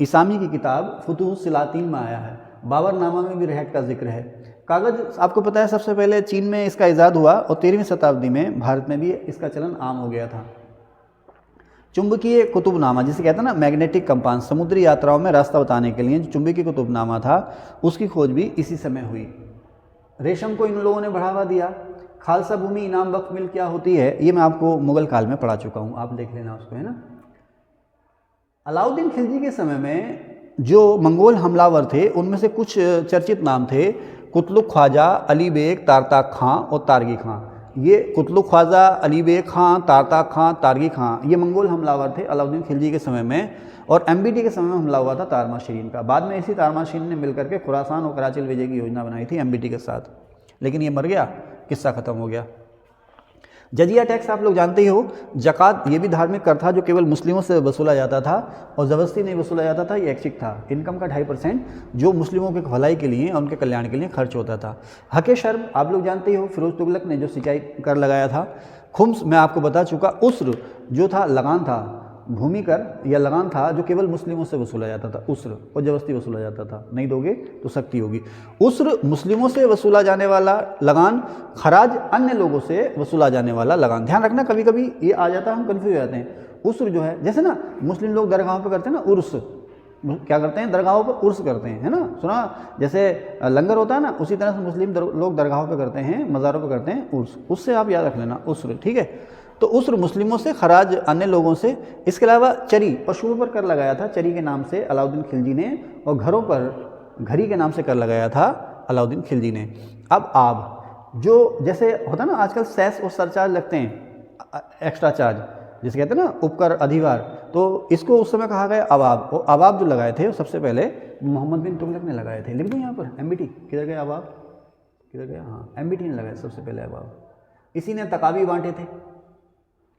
इसामी की किताब फुतूह सलातीन में आया है। बाबरनामा में भी रहट का जिक्र है। कागज़ आपको पता है सबसे पहले चीन में इसका ईजाद हुआ और 13वीं शताब्दी में भारत में भी इसका चलन आम हो गया था। चुंबकीय कुतुबनामा जिसे कहते हैं ना मैग्नेटिक कंपास, समुद्री यात्राओं में रास्ता बताने के लिए जो चुंबकीय कुतुबनामा था उसकी खोज भी इसी समय हुई। रेशम को इन लोगों ने बढ़ावा दिया। खालसा भूमि इनाम वक्फ मिल क्या होती है ये मैं आपको मुगल काल में पढ़ा चुका हूँ, आप देख लेना उसको, है ना। अलाउद्दीन खिलजी के समय में जो मंगोल हमलावर थे उनमें से कुछ चर्चित नाम थे कुतलुक ख्वाजा, अली बेग, तारताक खां और तारगी खां। ये कुतलुक ख्वाजा, अली बेग खां, तारताक खां, तारगी खां ये मंगोल हमलावर थे अलाउद्दीन खिलजी के समय में। और एमबीटी के समय में हमला हुआ था तारमाशीन का। बाद में इसी तारमाशीन ने मिलकर के खुरासान और कराची विजय की योजना बनाई थी एमबीटी के साथ, लेकिन ये मर गया, किस्सा खत्म हो गया। जजिया टैक्स आप लोग जानते ही हो, ज़कात ये भी धार्मिक कर था जो केवल मुस्लिमों से वसूला जाता था और ज़बरदस्ती नहीं वसूला जाता था। ये ऐच्छिक था। इनकम का 2.5% जो मुस्लिमों के भलाई के लिए और उनके कल्याण के लिए खर्च होता था। हक़ शर्म आप लोग जानते ही हो, फिरोज तुगलक ने जो सिंचाई कर लगाया था। खुम्स मैं आपको बता चुका। उस्र जो था लगान था, भूमि कर या लगान था जो केवल मुस्लिमों से वसूला जाता था, उस्र, और ज़बरदस्ती वसूला जाता था, नहीं दोगे तो सख्ती होगी। उस्र मुस्लिमों से वसूला जाने वाला लगान, खराज अन्य लोगों से वसूला जाने वाला लगान। ध्यान रखना, कभी कभी ये आ जाता है, हम कन्फ्यूज हो जाते हैं। उस्र जो है, जैसे ना मुस्लिम लोग दरगाहों पर करते हैं ना उर्स, क्या करते हैं दरगाहों पर उर्स करते हैं, है ना, सुना, जैसे लंगर होता है ना, उसी तरह से मुस्लिम लोग दरगाहों पर करते हैं, मज़ारों पर करते हैं उर्स। उससे आप याद रख लेना उस्र, ठीक है। तो उस्र मुस्लिमों से, खराज अन्य लोगों से। इसके अलावा चरी, पशुओं पर कर लगाया था चरी के नाम से अलाउद्दीन खिलजी ने, और घरों पर घरी के नाम से कर लगाया था अलाउद्दीन खिलजी ने। अब आब जो जैसे होता है ना आजकल सेस और सरचार्ज लगते हैं, एक्स्ट्रा चार्ज जिसे कहते हैं ना उपकर अधिभार, तो इसको उस समय कहा गया अवाब। और अवाब जो लगाए थे वो सबसे पहले मोहम्मद बिन तुगलक ने लगाए थे। लिख दो यहाँ पर एमबीटी, किधर गया अवाब, किधर गया, हाँ एमबीटी ने लगाया सबसे पहले अवाब। इसी ने तकाबी बांटे थे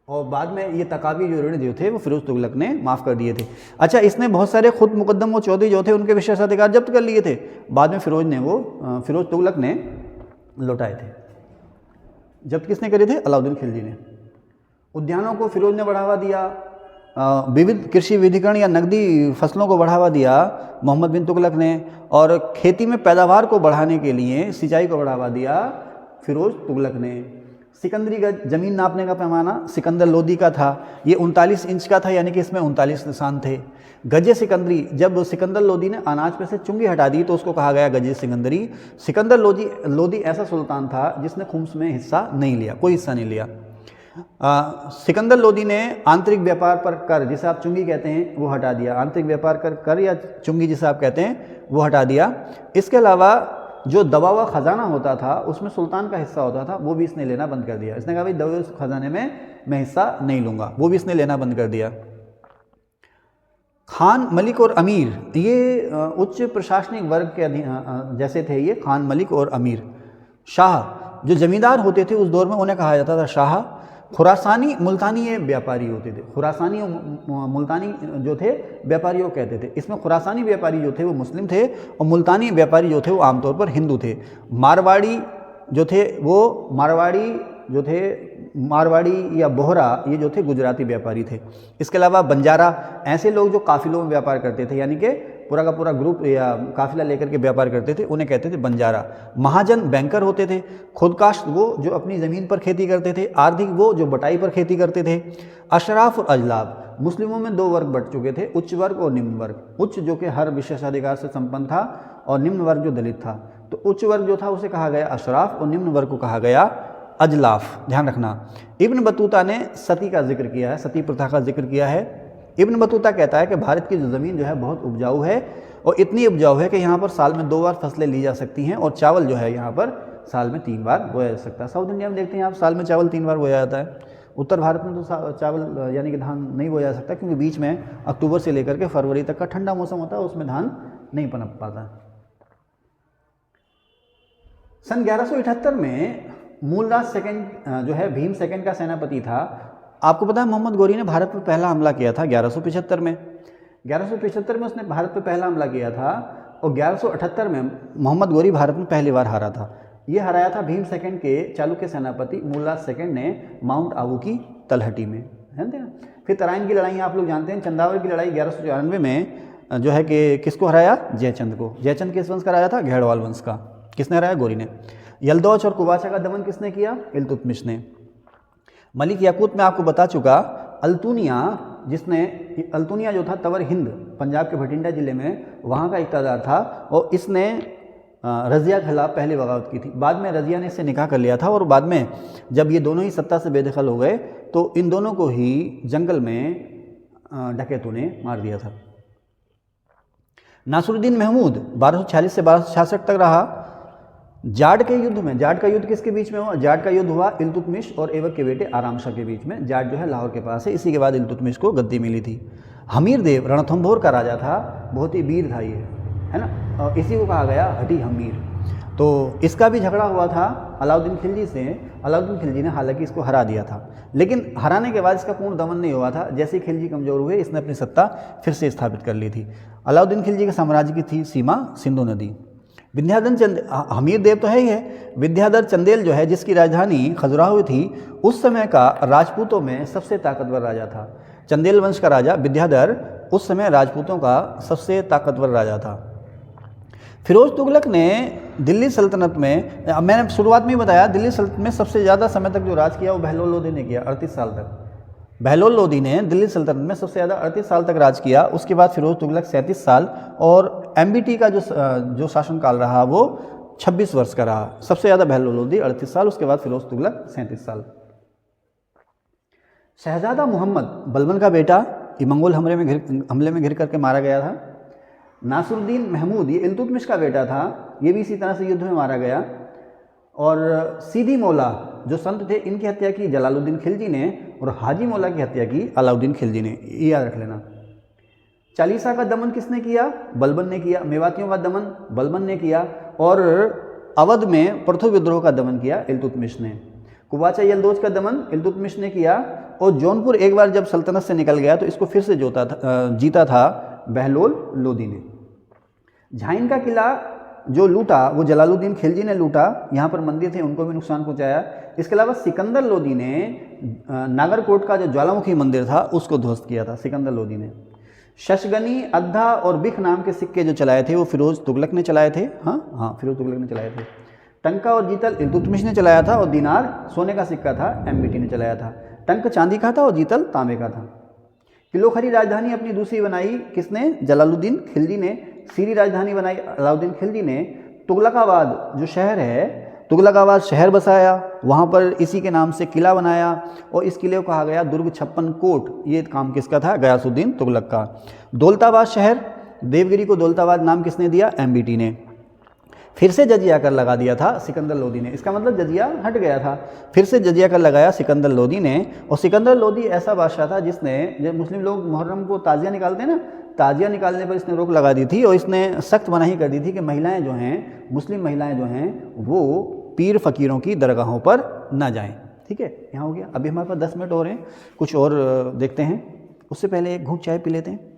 और बाद में ये तकाबी जो ऋण जो थे वो फिरोज तुगलक ने माफ़ कर दिए थे। अच्छा, इसने बहुत सारे खुद मुकद्दम और चौधरी जो थे उनके विशेषाधिकार जब्त कर लिए थे, बाद में फिरोज तुगलक ने लौटाए थे। जब्त किसने करे थे? अलाउद्दीन खिलजी ने। उद्यानों को फिरोज ने बढ़ावा दिया, विविध कृषि विधिकरण या नकदी फसलों को बढ़ावा दिया मोहम्मद बिन तुगलक ने, और खेती में पैदावार को बढ़ाने के लिए सिंचाई को बढ़ावा दिया फिरोज तुगलक ने। सिकंदरी गज, जमीन नापने का पैमाना सिकंदर लोदी का था, ये 39 इंच का था, यानी कि इसमें 39 निशान थे। गजे सिकंदरी, जब सिकंदर लोदी ने अनाज पे से चुंगी हटा दी तो उसको कहा गया गजे सिकंदरी। सिकंदर लोदी ऐसा सुल्तान था जिसने खुम्स में हिस्सा नहीं लिया, कोई हिस्सा नहीं लिया। सिकंदर लोदी ने आंतरिक व्यापार पर कर, जिसे आप चुंगी कहते हैं, वो हटा दिया। आंतरिक व्यापार कर या चुंगी जिसे आप कहते हैं वो हटा दिया। इसके अलावा जो दबा हुआ खजाना होता था उसमें सुल्तान का हिस्सा होता था, वो भी इसने लेना बंद कर दिया। इसने कहा भाई दबे हुए खजाने में मैं हिस्सा नहीं लूँगा, वो भी इसने लेना बंद कर दिया। खान, मलिक और अमीर, ये उच्च प्रशासनिक वर्ग के जैसे थे ये खान, मलिक और अमीर। शाह, जो जमींदार होते थे उस दौर में उन्हें कहा जाता था शाह। खुरासानी मुल्तानी ये व्यापारी होते थे। खुरासानी और मुल्तानी जो थे व्यापारी वो कहते थे। इसमें खुरासानी व्यापारी जो थे वो मुस्लिम थे और मुल्तानी व्यापारी जो थे वो आमतौर पर हिंदू थे। मारवाड़ी जो थे वो मारवाड़ी या बोहरा ये जो थे गुजराती व्यापारी थे। इसके अलावा बंजारा, ऐसे लोग जो काफिलों में व्यापार करते थे, यानी कि पूरा का पूरा ग्रुप या काफिला लेकर के व्यापार करते थे, उन्हें कहते थे बंजारा। महाजन बैंकर होते थे। खुदकाश्त वो जो अपनी ज़मीन पर खेती करते थे। आर्थिक वो जो बटाई पर खेती करते थे। अशराफ और अजलाब, मुस्लिमों में दो वर्ग बढ़ चुके थे, उच्च वर्ग और निम्न वर्ग। उच्च जो कि हर विशेषाधिकार से संपन्न था और निम्न वर्ग जो दलित था। तो उच्च वर्ग जो था उसे कहा गया अशराफ और निम्न वर्ग को कहा गया अजलाफ। ध्यान रखना। इब्न बतूता ने सती का जिक्र किया है, सती प्रथा का जिक्र किया है। इब्न बतूता कहता है कि भारत की जो ज़मीन जो है बहुत उपजाऊ है और इतनी उपजाऊ है कि यहाँ पर साल में 2 बार फसलें ली जा सकती हैं और चावल जो है यहाँ पर साल में 3 बार बोया जा सकता है। साउथ इंडिया में देखते हैं आप, साल में चावल 3 बार बोया जाता है। उत्तर भारत में तो चावल यानी कि धान नहीं बोया जा सकता, क्योंकि बीच में अक्टूबर से लेकर के फरवरी तक का ठंडा मौसम होता है, उसमें धान नहीं पनप पाता। सन 1178 में मूलराज सेकंड जो है भीम सेकंड का सेनापति था। आपको पता है मोहम्मद गोरी ने भारत पर पहला हमला किया था 1175 में। 1175 में उसने भारत पर पहला हमला किया था और 1178 में मोहम्मद गोरी भारत में पहली बार हारा था। ये हराया था भीम सेकंड के चालुक्य सेनापति मूलराज सेकंड ने माउंट आबू की तलहटी में, जानते हैं। फिर तराइन की लड़ाई आप लोग जानते हैं। चंदावल की लड़ाई 1194 में जो है कि किसको हराया? जयचंद को। जयचंद किस वंश का राजा था? घेड़वाल वंश का। किसने हराया? गोरी ने। यलदौच और कुबाचा का दमन किसने किया? इल्तुतमिश ने। मलिक याकूत में आपको बता चुका। अल्तुनिया जो था तवर हिंद, पंजाब के भटिंडा जिले में, वहाँ का इक़्तिदार था और इसने रज़िया के खिलाफ पहले बगावत की थी। बाद में रज़िया ने इससे निकाह कर लिया था और बाद में जब ये दोनों ही सत्ता से बेदखल हो गए तो इन दोनों को ही जंगल में डकैतों ने मार दिया था। नासरुद्दीन महमूद 1246 से 1266 तक रहा। जाट के युद्ध में, जाट का युद्ध किसके बीच में हुआ? जाट का युद्ध हुआ इल्तुतमिश और ऐबक के बेटे आराम शाह के बीच में। जाट जो है लाहौर के पास है, इसी के बाद इल्तुतमिश को गद्दी मिली थी। हमीर देव रणथंभोर का राजा था, बहुत ही वीर था ये, है ना, और इसी को कहा गया हटी हमीर। तो इसका भी झगड़ा हुआ था अलाउद्दीन खिलजी से। अलाउद्दीन खिलजी ने हालांकि इसको हरा दिया था, लेकिन हराने के बाद इसका पूर्ण दमन नहीं हुआ था। जैसे ही खिलजी कमज़ोर हुए इसने अपनी सत्ता फिर से स्थापित कर ली थी। अलाउद्दीन खिलजी के साम्राज्य की थी सीमा सिंधु नदी। विद्याधर हमीर देव तो है ही है। विद्याधर चंदेल जो है जिसकी राजधानी खजुराहो थी, उस समय का राजपूतों में सबसे ताकतवर राजा था। चंदेल वंश का राजा विद्याधर उस समय राजपूतों का सबसे ताकतवर राजा था। फिरोज तुगलक ने दिल्ली सल्तनत में, मैंने शुरुआत में ही बताया, दिल्ली सल्तनत में सबसे ज़्यादा समय तक जो राज किया वो बहलोल लोदी ने किया, 38 साल तक। बहलोल लोदी ने दिल्ली सल्तनत में सबसे ज़्यादा 38 साल तक राज किया। उसके बाद फिरोज तुगलक 37 साल और एमबीटी का जो शासनकाल रहा वो 26 वर्ष का रहा। सबसे ज़्यादा बहलोल लोदी 38 साल, उसके बाद फिरोज तुगलक 37 साल। शहजादा मोहम्मद बलबन का बेटा, ये मंगोल हमले में घिर करके मारा गया था। नासरुद्दीन महमूद ये इल्तुतमिश का बेटा था, ये भी इसी तरह से युद्ध में मारा गया। और सीदी मौला जो संत थे, इनकी हत्या की जलालुद्दीन खिलजी ने और हाजी मौला की हत्या की अलाउद्दीन खिलजी ने, ये याद रख लेना। चालीसा का दमन किसने किया? बलबन ने किया। मेवातियों का दमन बलबन ने किया और अवध में प्रथु विद्रोह का दमन किया इल्तुतमिश ने। कुबाचा यलदौज का दमन इल्तुतमिश ने किया और जौनपुर एक बार जब सल्तनत से निकल गया तो इसको फिर से जीता था बहलोल लोदी ने। झाइन का किला जो लूटा वो जलालुद्दीन खिलजी ने लूटा। यहाँ पर मंदिर थे उनको भी नुकसान पहुँचाया। इसके अलावा सिकंदर लोदी ने नागरकोट का जो ज्वालामुखी मंदिर था उसको ध्वस्त किया था, सिकंदर लोदी ने। शशगनी, अद्धा और बिख नाम के सिक्के जो चलाए थे वो फिरोज तुगलक ने चलाए थे। हाँ, फिरोज तुगलक ने चलाए थे। टंका और जीतल इल्तुतमिश ने चलाया था और दिनार सोने का सिक्का था, एमबीटी ने चलाया था। टंक चांदी का था और जीतल तांबे का था। किलोखरी राजधानी अपनी दूसरी बनाई किसने? जलालुद्दीन खिलजी ने। सीरी राजधानी बनाई अलाउद्दीन खिलजी ने। तुगलकाबाद जो शहर है, तुगलकाबाद शहर बसाया, वहाँ पर इसी के नाम से किला बनाया और इस किले को कहा गया दुर्ग 56 कोट। ये काम किसका था? गयासुद्दीन तुगलक का। दौलताबाद शहर, देवगिरी को दौलताबाद नाम किसने दिया? एमबीटी ने। फिर से जजिया कर लगा दिया था सिकंदर लोदी ने। इसका मतलब जजिया हट गया था, फिर से जजिया कर लगाया सिकंदर लोदी ने। और सिकंदर लोदी ऐसा बादशाह था जिसने, जब मुस्लिम लोग मुहर्रम को ताजिया निकालते हैं ना, ताजिया निकालने पर इसने रोक लगा दी थी और इसने सख्त मनाही कर दी थी कि महिलाएं जो हैं, मुस्लिम महिलाएं जो हैं वो पीर फ़कीरों की दरगाहों पर ना जाएं। ठीक है, यहाँ हो गया। अभी हमारे पास 10 मिनट और हैं, कुछ और देखते हैं। उससे पहले एक घूंट चाय पी लेते हैं।